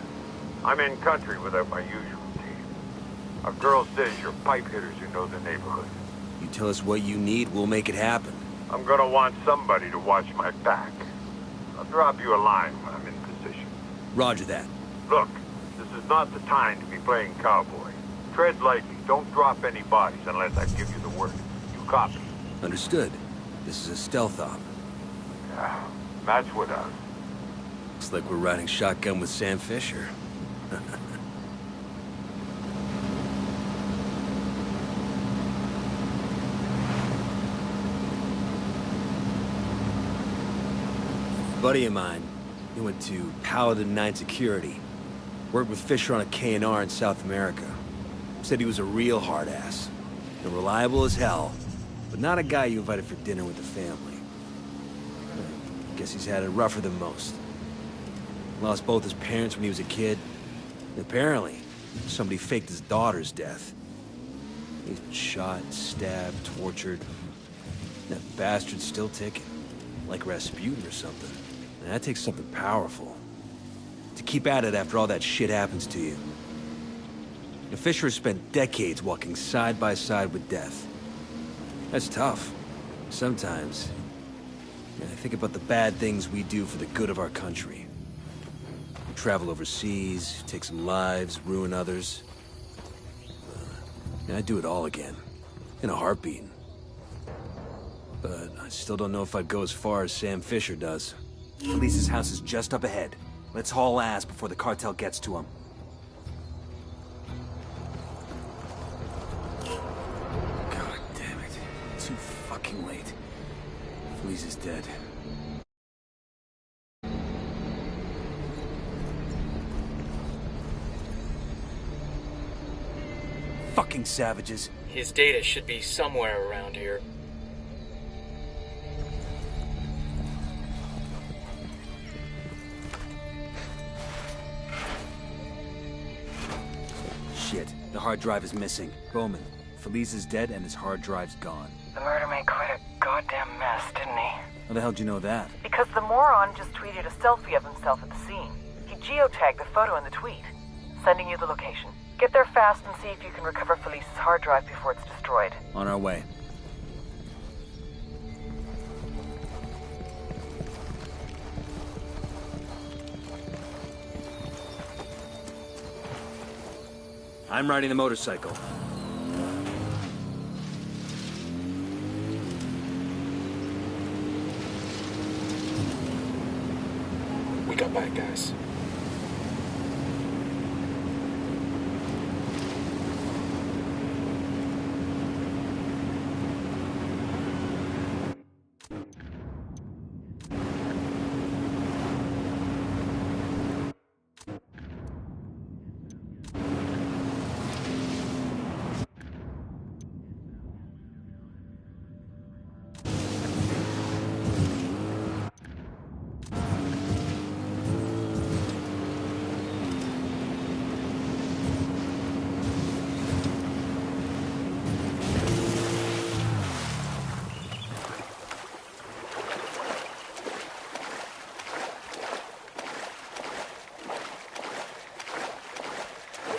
I'm in country without my usual team. A girl says you're pipe hitters who know the neighborhood. You tell us what you need, we'll make it happen. I'm gonna want somebody to watch my back. I'll drop you a line when I'm in position. Roger that. Look, this is not the time to be playing cowboy. Tread lightly, don't drop any bodies unless I give you the word. You copy? Understood. This is a stealth op. Yeah, Matchwood out. Looks like we're riding shotgun with Sam Fisher. Buddy of mine, he went to Paladin 9 Security. Worked with Fisher on a K&R in South America. Said he was a real hard ass. And reliable as hell, but not a guy you invited for dinner with the family. Guess he's had it rougher than most. Lost both his parents when he was a kid. And apparently, somebody faked his daughter's death. He's been shot, stabbed, tortured. That bastard's still ticking. Like Rasputin or something. And that takes something powerful. To keep at it after all that shit happens to you. The Fisher has spent decades walking side by side with death. That's tough. Sometimes, I think about the bad things we do for the good of our country. We travel overseas, take some lives, ruin others. I'd do it all again. In a heartbeat. But I still don't know if I'd go as far as Sam Fisher does. Police's house is just up ahead. Let's haul ass before the cartel gets to him. God damn it. Too fucking late. Felice is dead. Fucking savages. His data should be somewhere around here. Shit, the hard drive is missing. Bowman, Felice is dead and his hard drive's gone. The murder made quite a goddamn mess, didn't he? How the hell did you know that? Because the moron just tweeted a selfie of himself at the scene. He geotagged the photo in the tweet. Sending you the location. Get there fast and see if you can recover Felice's hard drive before it's destroyed. On our way. I'm riding the motorcycle. We got bad guys.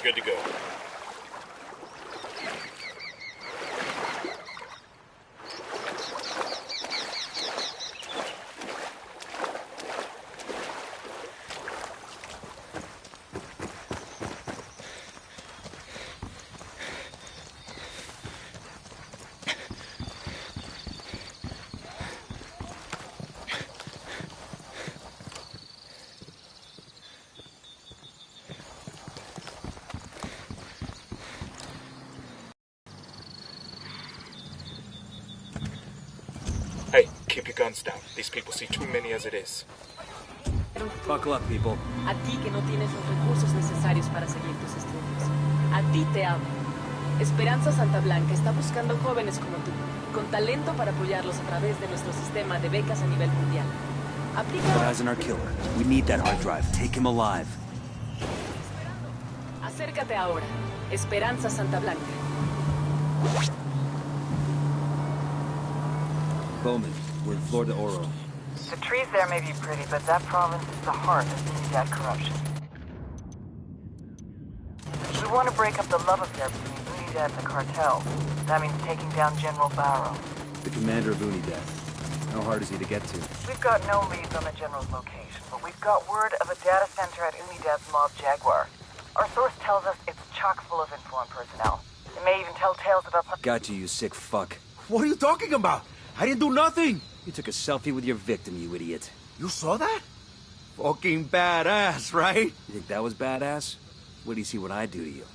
Good to go. Keep your guns down. These people see too many as it is. Buckle up, people. A ti que no tienes los recursos necesarios para seguir tus estudios. A ti te hablo. Esperanza Santa Blanca está buscando jóvenes como tú, con talento para apoyarlos a través de nuestro sistema de becas a nivel mundial. Put eyes on our killer. We need that hard drive. Take him alive. Acércate ahora. Esperanza Santa Blanca. Bowman, we're in Florida Oro. The trees there may be pretty, but that province is the heart of Unidad corruption. We want to break up the love affair between Unidad and the cartel. That means taking down General Barrow. The commander of Unidad. How hard is he to get to? We've got no leads on the General's location, but we've got word of a data center at Unidad's Mob Jaguar. Our source tells us it's chock full of informed personnel. It may even tell tales about some— Got you sick fuck. What are you talking about? I didn't do nothing. You took a selfie with your victim, you idiot. You saw that? Fucking badass, right? You think that was badass? Wait till you see what I do to you.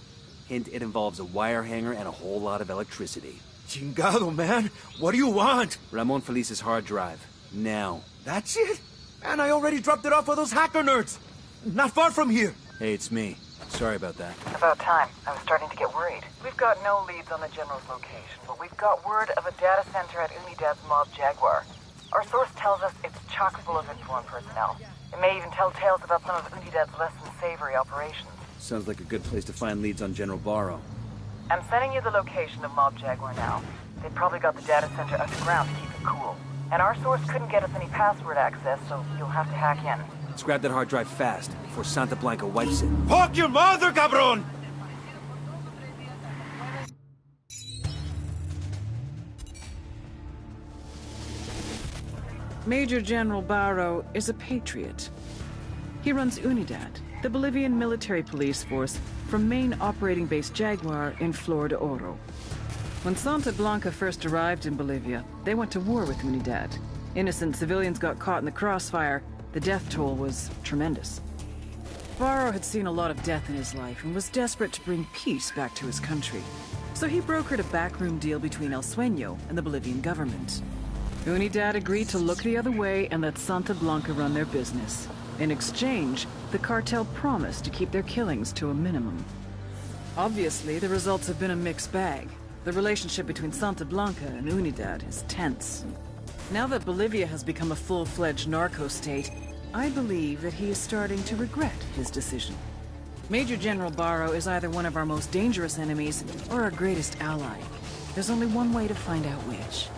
Hint, it involves a wire hanger and a whole lot of electricity. Chingado, man. What do you want? Ramon Felice's hard drive. Now. That's it? Man, I already dropped it off with those hacker nerds. Not far from here. Hey, it's me. Sorry about that. About time. I was starting to get worried. We've got no leads on the General's location, but we've got word of a data center at Unidad's Mob Jaguar. Our source tells us it's chock full of informed personnel. It may even tell tales about some of Unidad's less than savory operations. Sounds like a good place to find leads on General Barrow. I'm sending you the location of Mob Jaguar now. They probably got the data center underground to keep it cool. And our source couldn't get us any password access, so you'll have to hack in. Let's grab that hard drive fast, before Santa Blanca wipes it. Fuck your mother, cabron! Major General Barrow is a patriot. He runs Unidad, the Bolivian military police force from main operating base Jaguar in Florida Oro. When Santa Blanca first arrived in Bolivia, they went to war with Unidad. Innocent civilians got caught in the crossfire. The death toll was tremendous. Barrow had seen a lot of death in his life and was desperate to bring peace back to his country. So he brokered a backroom deal between El Sueño and the Bolivian government. Unidad agreed to look the other way and let Santa Blanca run their business. In exchange, the cartel promised to keep their killings to a minimum. Obviously, the results have been a mixed bag. The relationship between Santa Blanca and Unidad is tense. Now that Bolivia has become a full-fledged narco state, I believe that he is starting to regret his decision. Major General Barrow is either one of our most dangerous enemies or our greatest ally. There's only one way to find out which.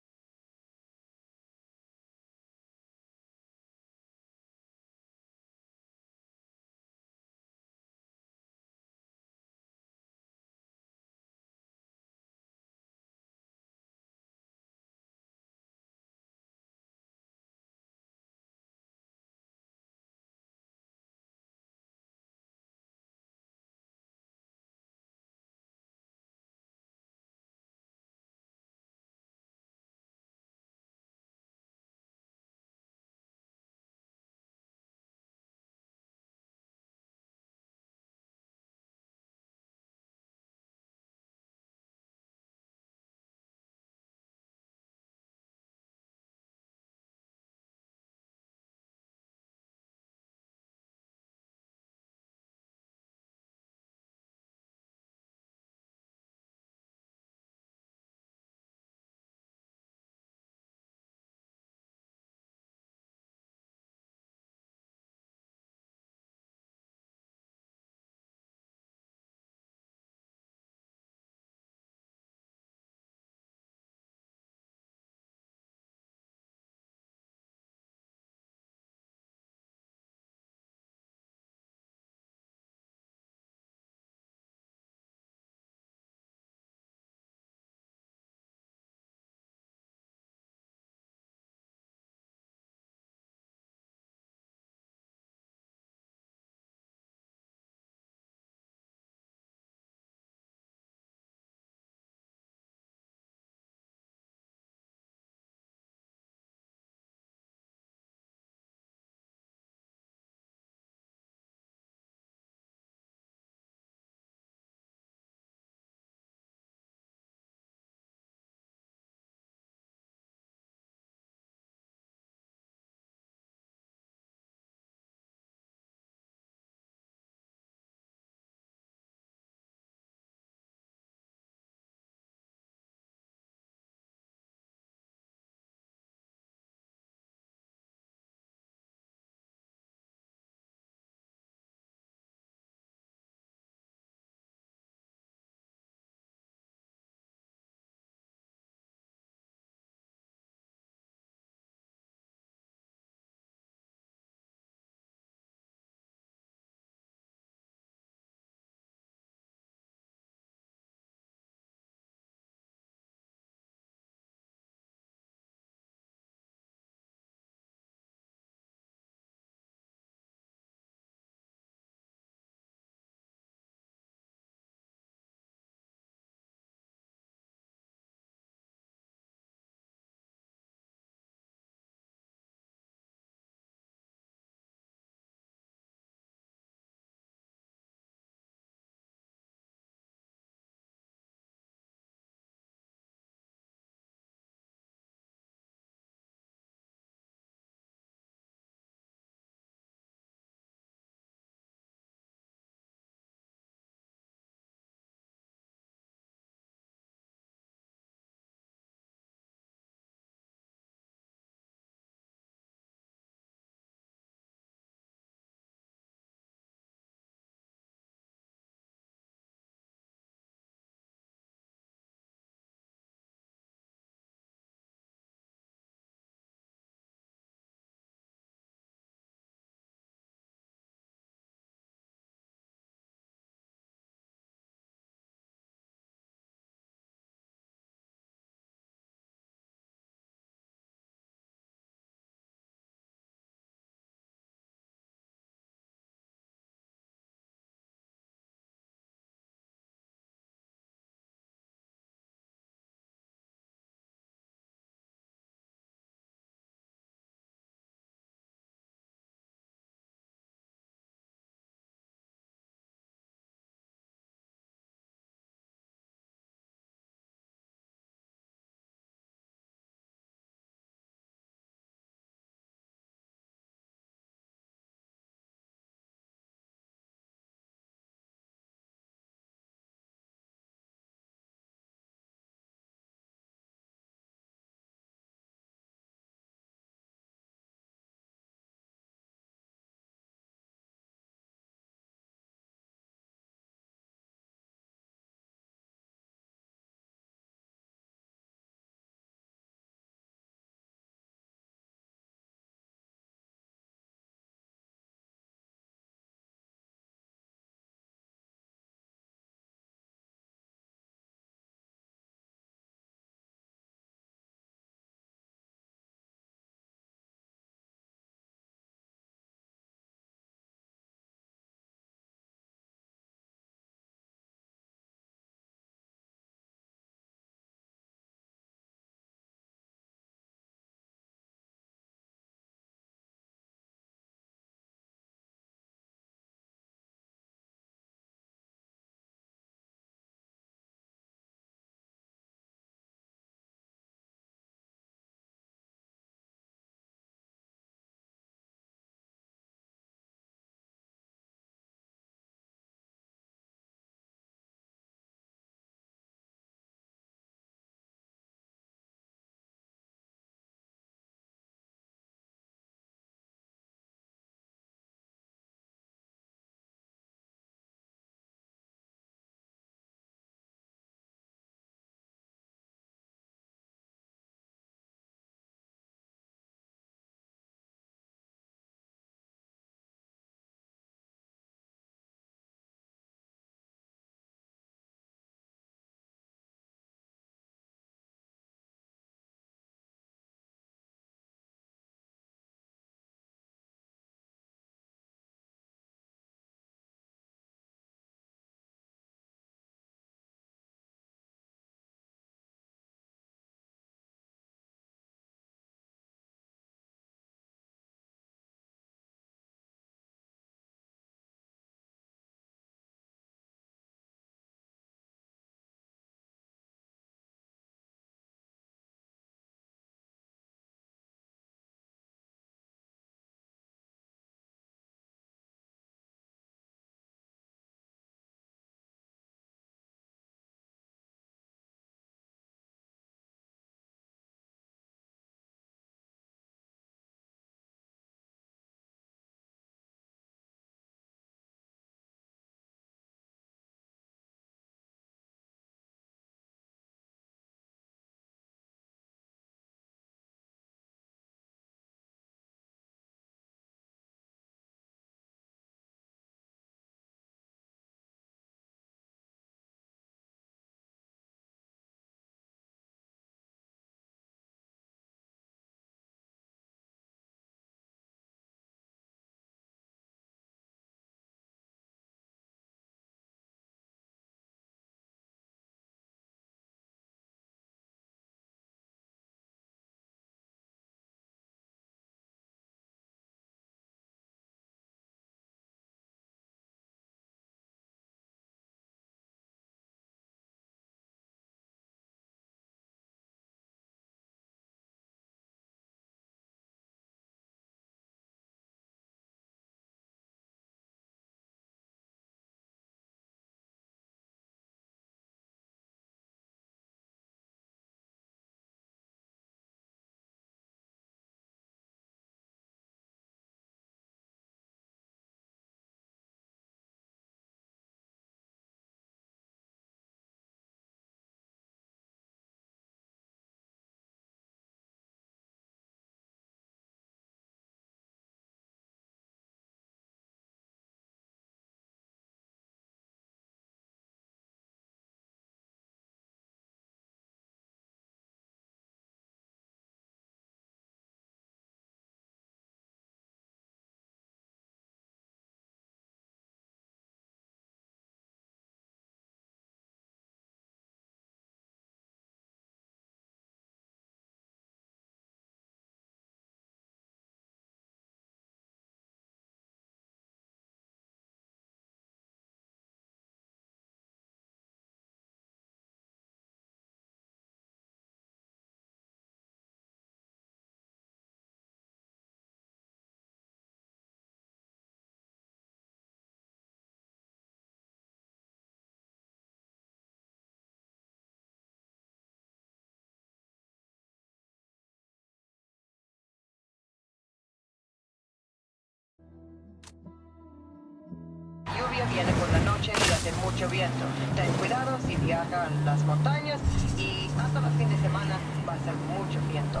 noche, viene por la noche y hace mucho viento. Ten cuidado si viaja a las montañas y hasta el fin de semana va a ser mucho viento.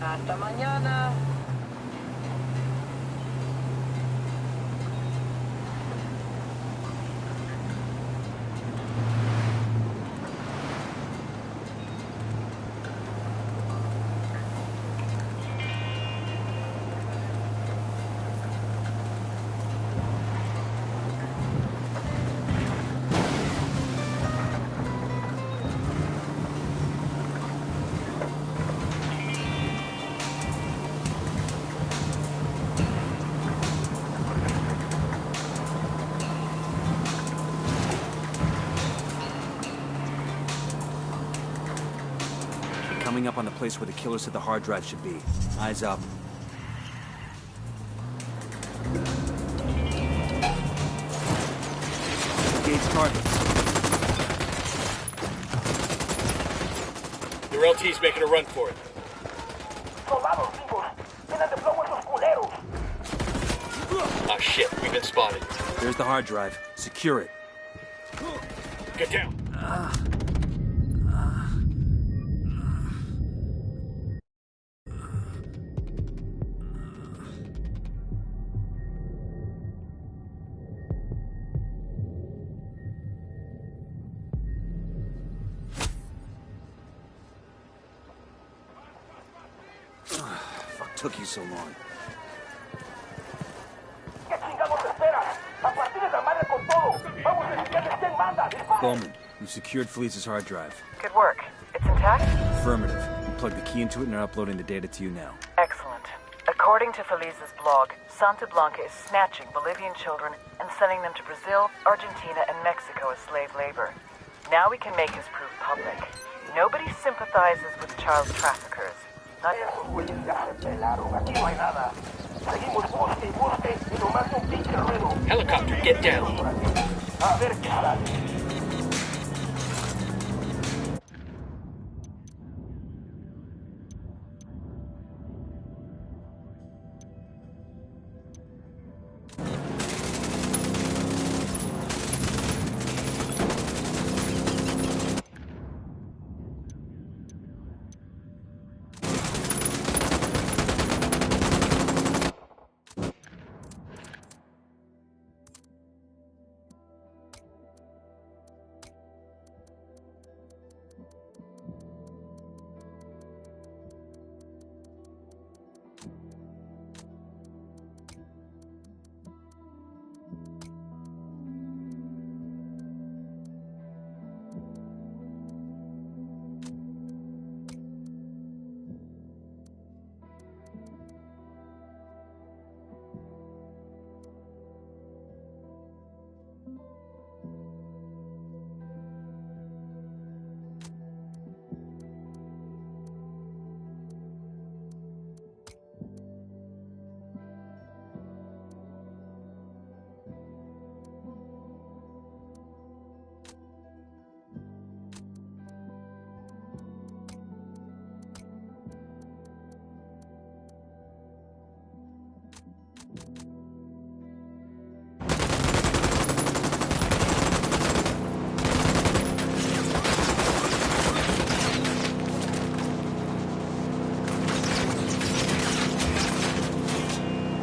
Hasta mañana. Coming up on the place where the killer said the hard drive should be. Eyes up. Engage targets. The LT's making a run for it. Soldados vivos. Tienen de plomo esos culeros. Ah, shit. We've been spotted. There's the hard drive. Secure it. Get down. Fuck took you so long? ¿Qué chingados esperas? A partir de la madre con todo. Vamos a enseñarles quién manda. Disparen. Bowman, we've secured Felice's hard drive. Good work. It's intact? Affirmative. We plugged the key into it and are uploading the data to you now. Excellent. According to Felice's blog, Santa Blanca is snatching Bolivian children and sending them to Brazil, Argentina, and Mexico as slave labor. Now we can make his proof public. Nobody sympathizes with child traffickers. Not Esos güeyes ya se pelaron. Aquí no hay nada. Seguimos busque y busque y nomás un pinche ruido. Helicopter, get down. A ver qué sale.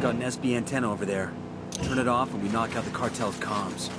Got an SB antenna over there. Turn it off and we knock out the cartel's comms.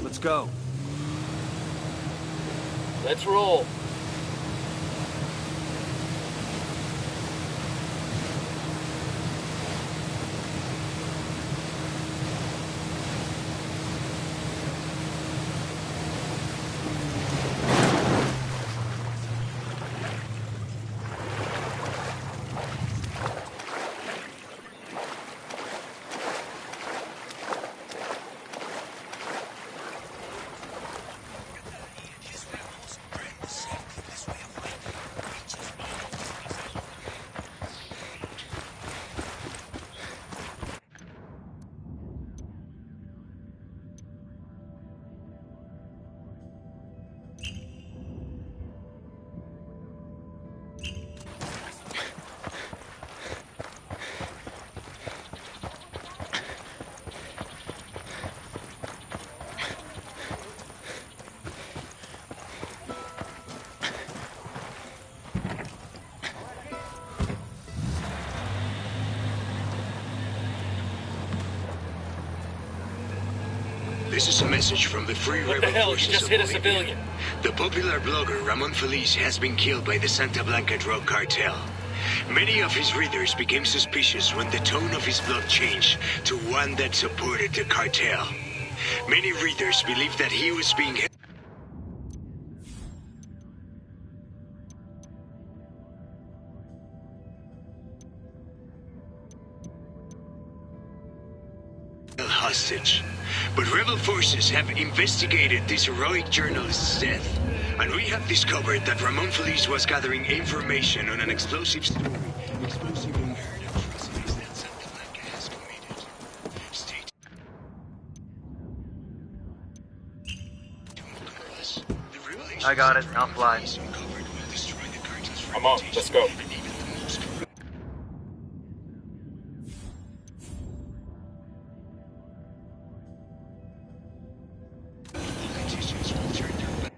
Let's go. Let's roll. This is a message from the Free What the Rebel hell? You Forces just of hit a Bolivia. civilian. The popular blogger Ramon Feliz has been killed by the Santa Blanca drug cartel. Many of his readers became suspicious when the tone of his blog changed to one that supported the cartel. Many readers believed that he was being held hostage. But rebel forces have investigated this heroic journalist's death, and we have discovered that Ramon Feliz was gathering information on an explosive story, explosive unheard atrocities that Santa Blanca has committed. Stay tuned for us. The revelation I got it. I'll fly. uncovered will destroy the cartel's I'm on. Let's go. and even the most corrupt. Politicians will turn their back.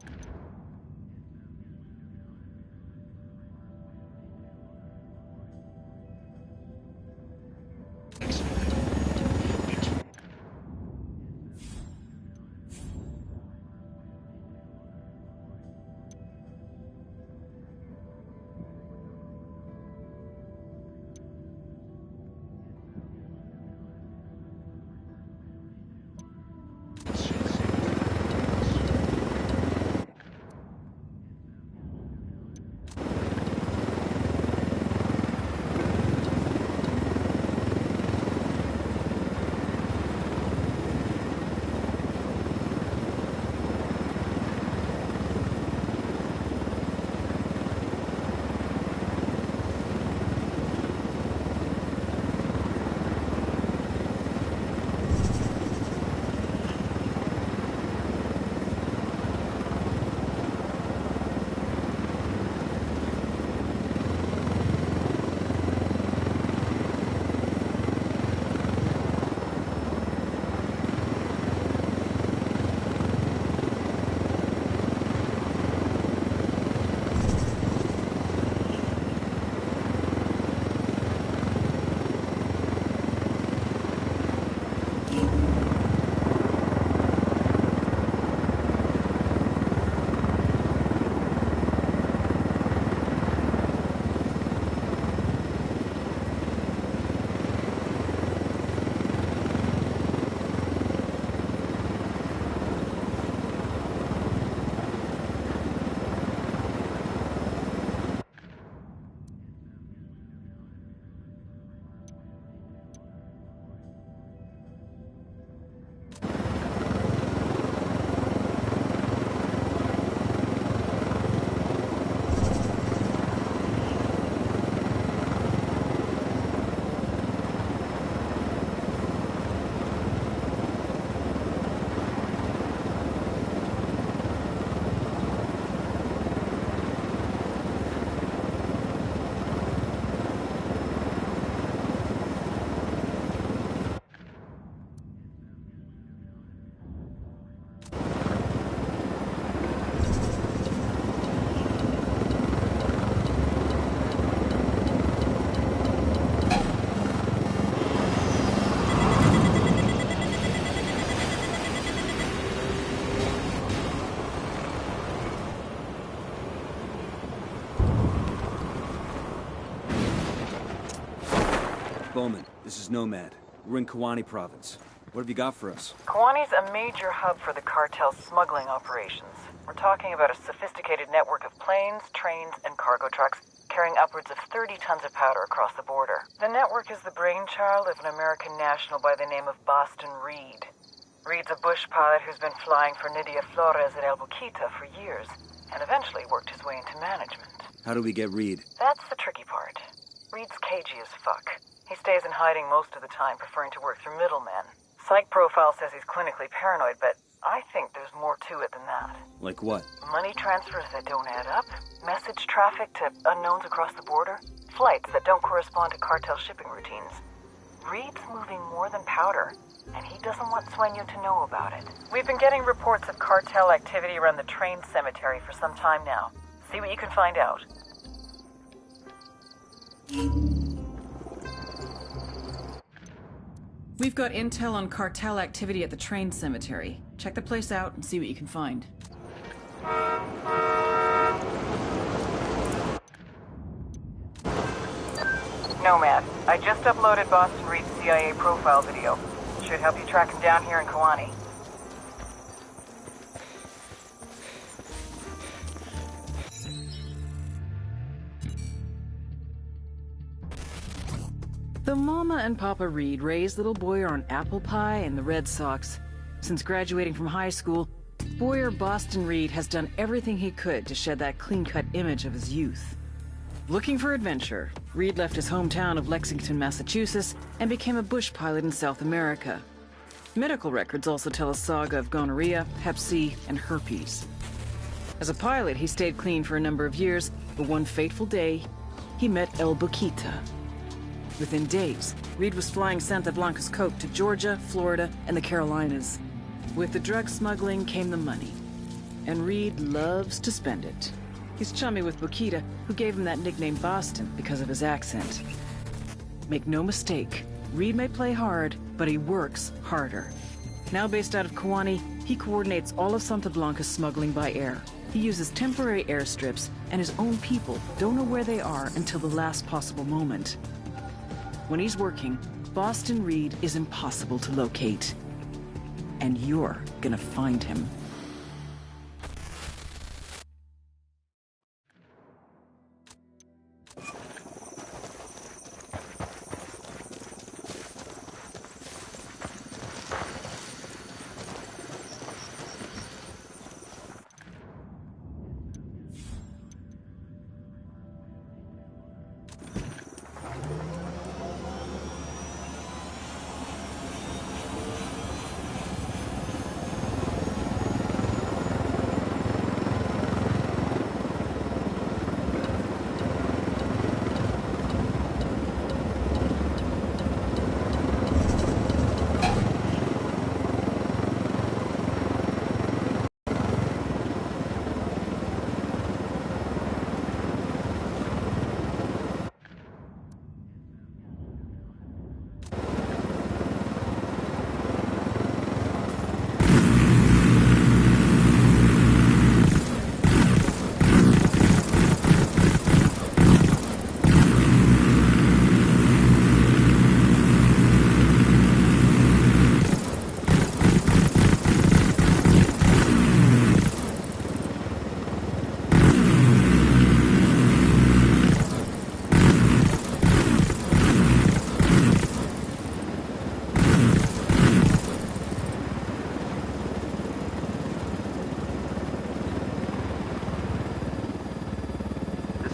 Bowman, this is Nomad. We're in Kawani province. What have you got for us? Kawani's a major hub for the cartel's smuggling operations. We're talking about a sophisticated network of planes, trains, and cargo trucks carrying upwards of 30 tons of powder across the border. The network is the brainchild of an American national by the name of Boston Reed. Reed's a bush pilot who's been flying for Nydia Flores at El Boquita for years, and eventually worked his way into management. How do we get Reed? That's the tricky part. Reed's cagey as fuck. He stays in hiding most of the time, preferring to work through middlemen. Psych profile says he's clinically paranoid, but I think there's more to it than that. Like what? Money transfers that don't add up, message traffic to unknowns across the border, flights that don't correspond to cartel shipping routines. Reed's moving more than powder, and he doesn't want Sueño to know about it. We've been getting reports of cartel activity around the train cemetery for some time now. See what you can find out. We've got intel on cartel activity at the train cemetery. Check the place out and see what you can find. Nomad, I just uploaded Boston Reed's CIA profile video. Should help you track him down here in Kawani. The Mama and Papa Reed raised little Boyer on apple pie and the Red Sox. Since graduating from high school, Boyer Boston Reed has done everything he could to shed that clean-cut image of his youth. Looking for adventure, Reed left his hometown of Lexington, Massachusetts, and became a bush pilot in South America. Medical records also tell a saga of gonorrhea, hep C, and herpes. As a pilot, he stayed clean for a number of years, but one fateful day, he met El Boquita. Within days, Reed was flying Santa Blanca's coke to Georgia, Florida, and the Carolinas. With the drug smuggling came the money, and Reed loves to spend it. He's chummy with Boquita, who gave him that nickname Boston because of his accent. Make no mistake, Reed may play hard, but he works harder. Now based out of Kawani, he coordinates all of Santa Blanca's smuggling by air. He uses temporary airstrips, and his own people don't know where they are until the last possible moment. When he's working, Boston Reed is impossible to locate. And you're gonna find him.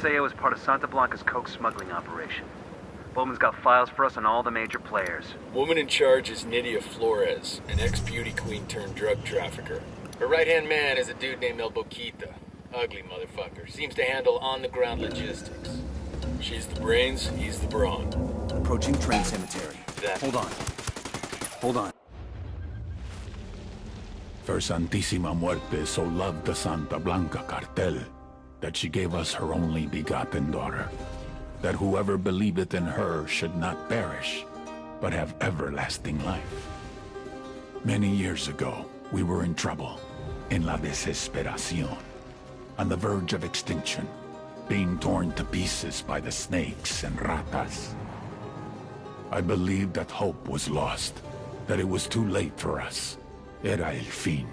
AO is part of Santa Blanca's coke smuggling operation. Bowman's got files for us on all the major players. Woman in charge is Nydia Flores, an ex-beauty queen turned drug trafficker. Her right-hand man is a dude named El Boquita. Ugly motherfucker. Seems to handle on-the-ground logistics. She's the brains, he's the brawn. Approaching train cemetery. Hold on. Hold on. For Santísima Muerte so loved the Santa Blanca cartel that she gave us her only begotten daughter, that whoever believeth in her should not perish, but have everlasting life. Many years ago, we were in trouble, in la desesperación, on the verge of extinction, being torn to pieces by the snakes and ratas. I believed that hope was lost, that it was too late for us. Era el fin.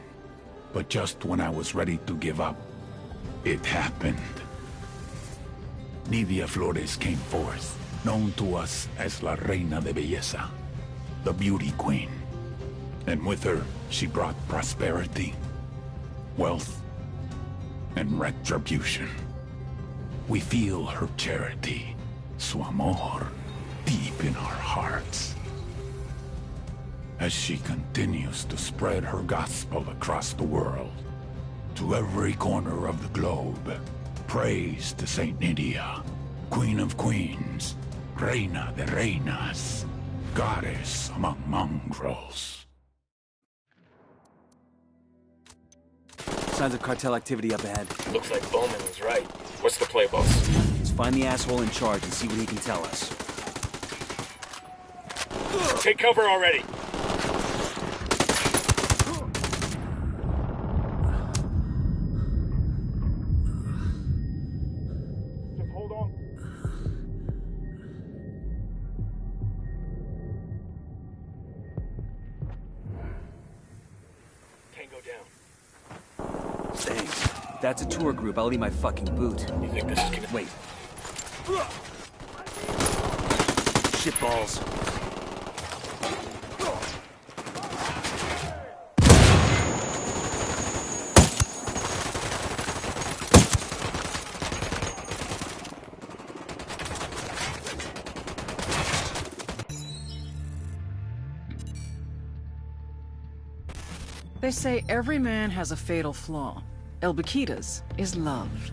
But just when I was ready to give up, it happened. Nidia Flores came forth, known to us as La Reina de Belleza, the Beauty Queen. And with her, she brought prosperity, wealth, and retribution. We feel her charity, su amor, deep in our hearts. As she continues to spread her gospel across the world, to every corner of the globe, praise to Saint Nydia, Queen of Queens, Reina de Reinas, Goddess among mongrels. Signs of cartel activity up ahead. Looks like Bowman was right. What's the play, boss? Let's find the asshole in charge and see what he can tell us. Take cover already! Just hold on. Tango down. Thanks. That's a tour group. I'll eat my fucking boot. You think this is gonna... Wait. Shit balls. They say every man has a fatal flaw. El Baquita's is love.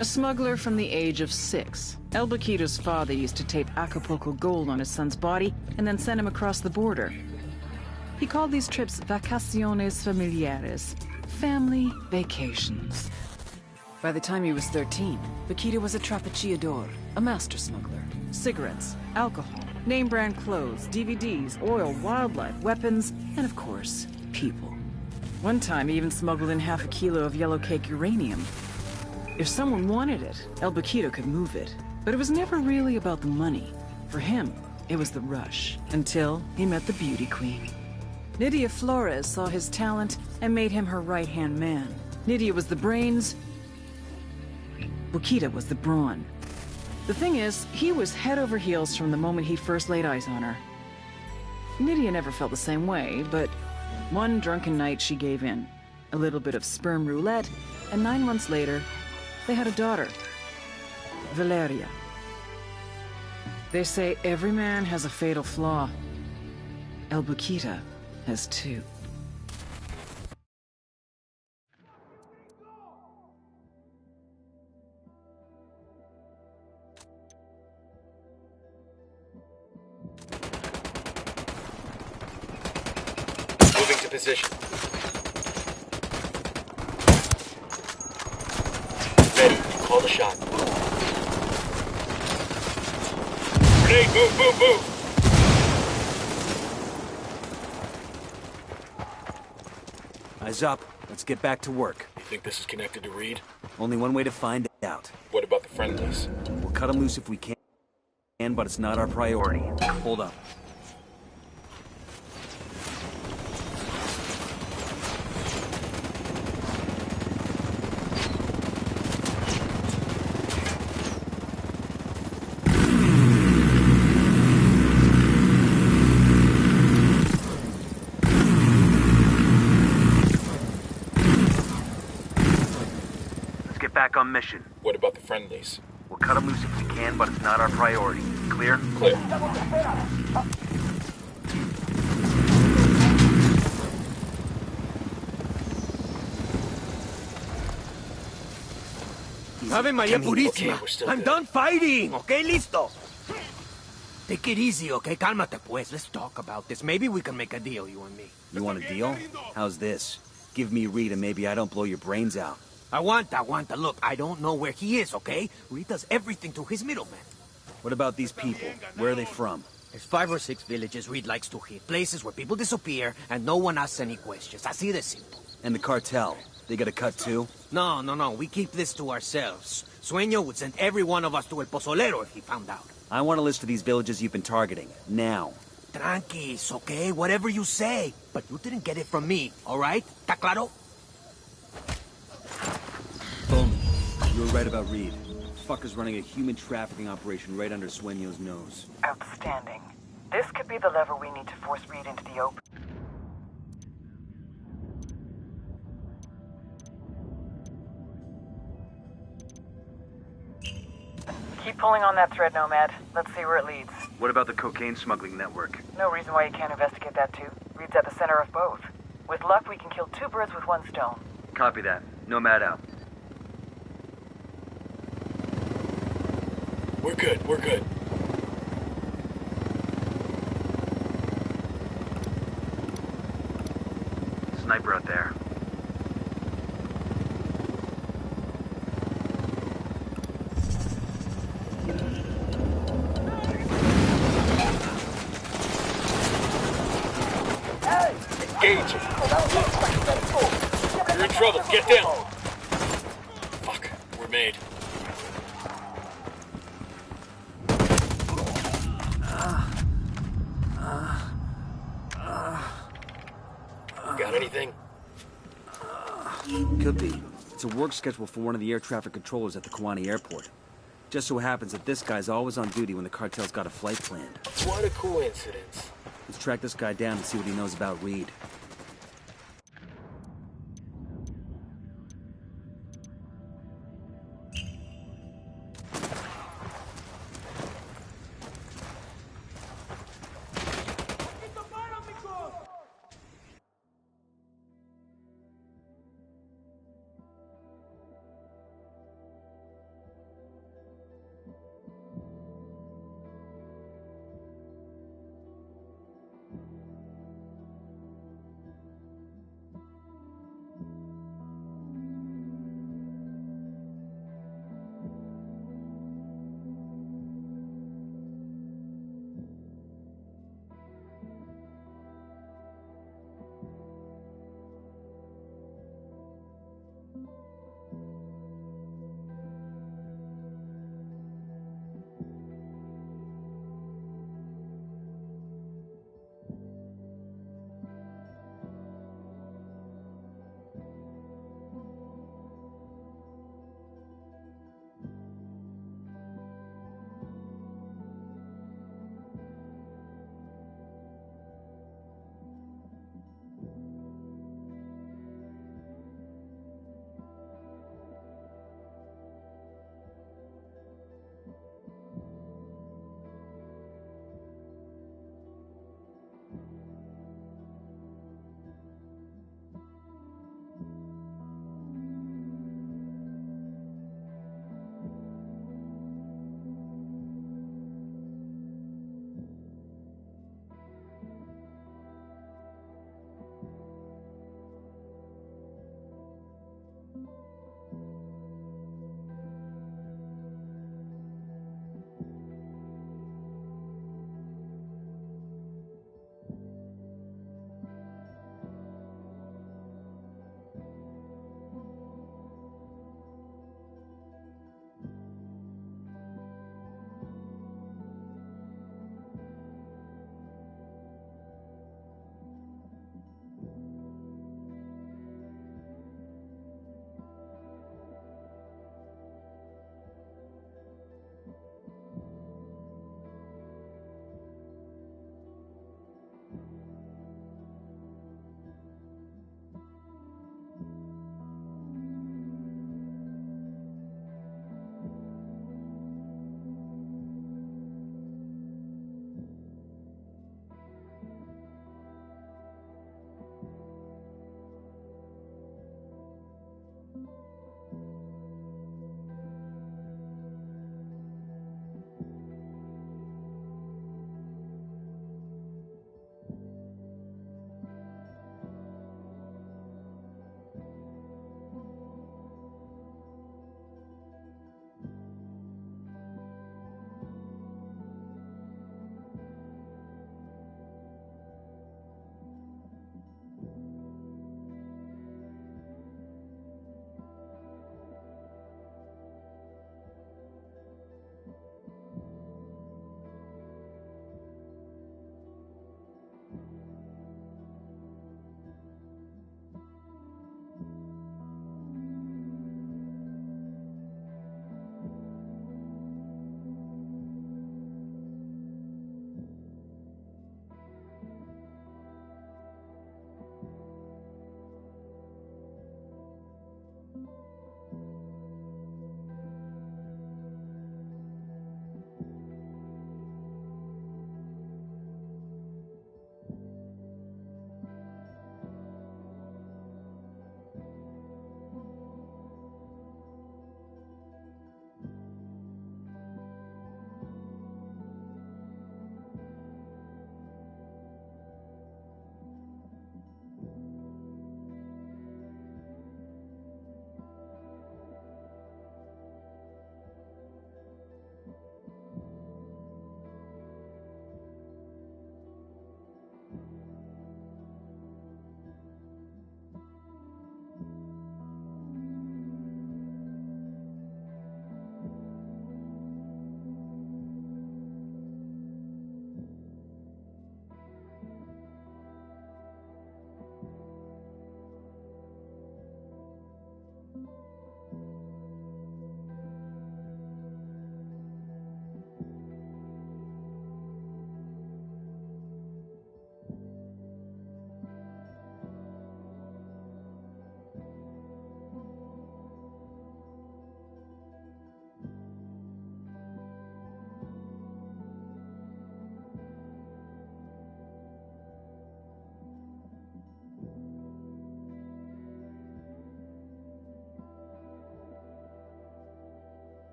A smuggler from the age of 6, El Baquita's father used to tape Acapulco gold on his son's body and then send him across the border. He called these trips vacaciones familiares, family vacations. By the time he was 13, Baquita was a trapechiador, a master smuggler. Cigarettes, alcohol, name-brand clothes, DVDs, oil, wildlife, weapons, and of course, people. One time, he even smuggled in half a kilo of yellow cake uranium. If someone wanted it, El Baquita could move it. But it was never really about the money. For him, it was the rush. Until he met the Beauty Queen. Nidia Flores saw his talent and made him her right-hand man. Nidia was the brains. Baquita was the brawn. The thing is, he was head over heels from the moment he first laid eyes on her. Nidia never felt the same way, but one drunken night she gave in. A little bit of sperm roulette, and 9 months later, they had a daughter, Valeria. They say every man has a fatal flaw. El Baquita has 2. Moving to position. Ready. Call the shot. Grenade, move, move, move! Eyes up. Let's get back to work. You think this is connected to Reed? Only one way to find out. What about the friendlies? We'll cut them loose if we can, but it's not our priority. Hold up. Back on mission. What about the friendlies? We'll cut them loose if we can, but it's not our priority. Clear? Clear. Ave Maria Purísima. Okay, we're still I'm good. done fighting, okay? Listo. Take it easy, okay? Cálmate, pues. Let's talk about this. Maybe we can make a deal, you and me. You want a deal? How's this? Give me Reed and maybe I don't blow your brains out. Aguanta. Look, I don't know where he is, okay? Reed does everything to his middleman. What about these people? Where are they from? There's 5 or 6 villages Reed likes to hit. Places where people disappear and no one asks any questions. Así de simple. And the cartel? They got a cut too? No. We keep this to ourselves. Sueño would send every one of us to El Pozolero if he found out. I want a list of these villages you've been targeting. Now. Tranquis, okay? Whatever you say. But you didn't get it from me, alright? ¿Está claro? Boom. You were right about Reed. Fucker's running a human trafficking operation right under Sueño's nose. Outstanding. This could be the lever we need to force Reed into the open. Keep pulling on that thread, Nomad. Let's see where it leads. What about the cocaine smuggling network? No reason why you can't investigate that too. Reed's at the center of both. With luck, we can kill two birds with one stone. Copy that. Nomad out. We're good, we're good. Sniper out there. Engage. You're in trouble. Get down. Fuck. We're made. Got anything? Could be. It's a work schedule for one of the air traffic controllers at the Kawani airport. Just so happens that this guy's always on duty when the cartel's got a flight planned. What a coincidence. Let's track this guy down and see what he knows about Reed.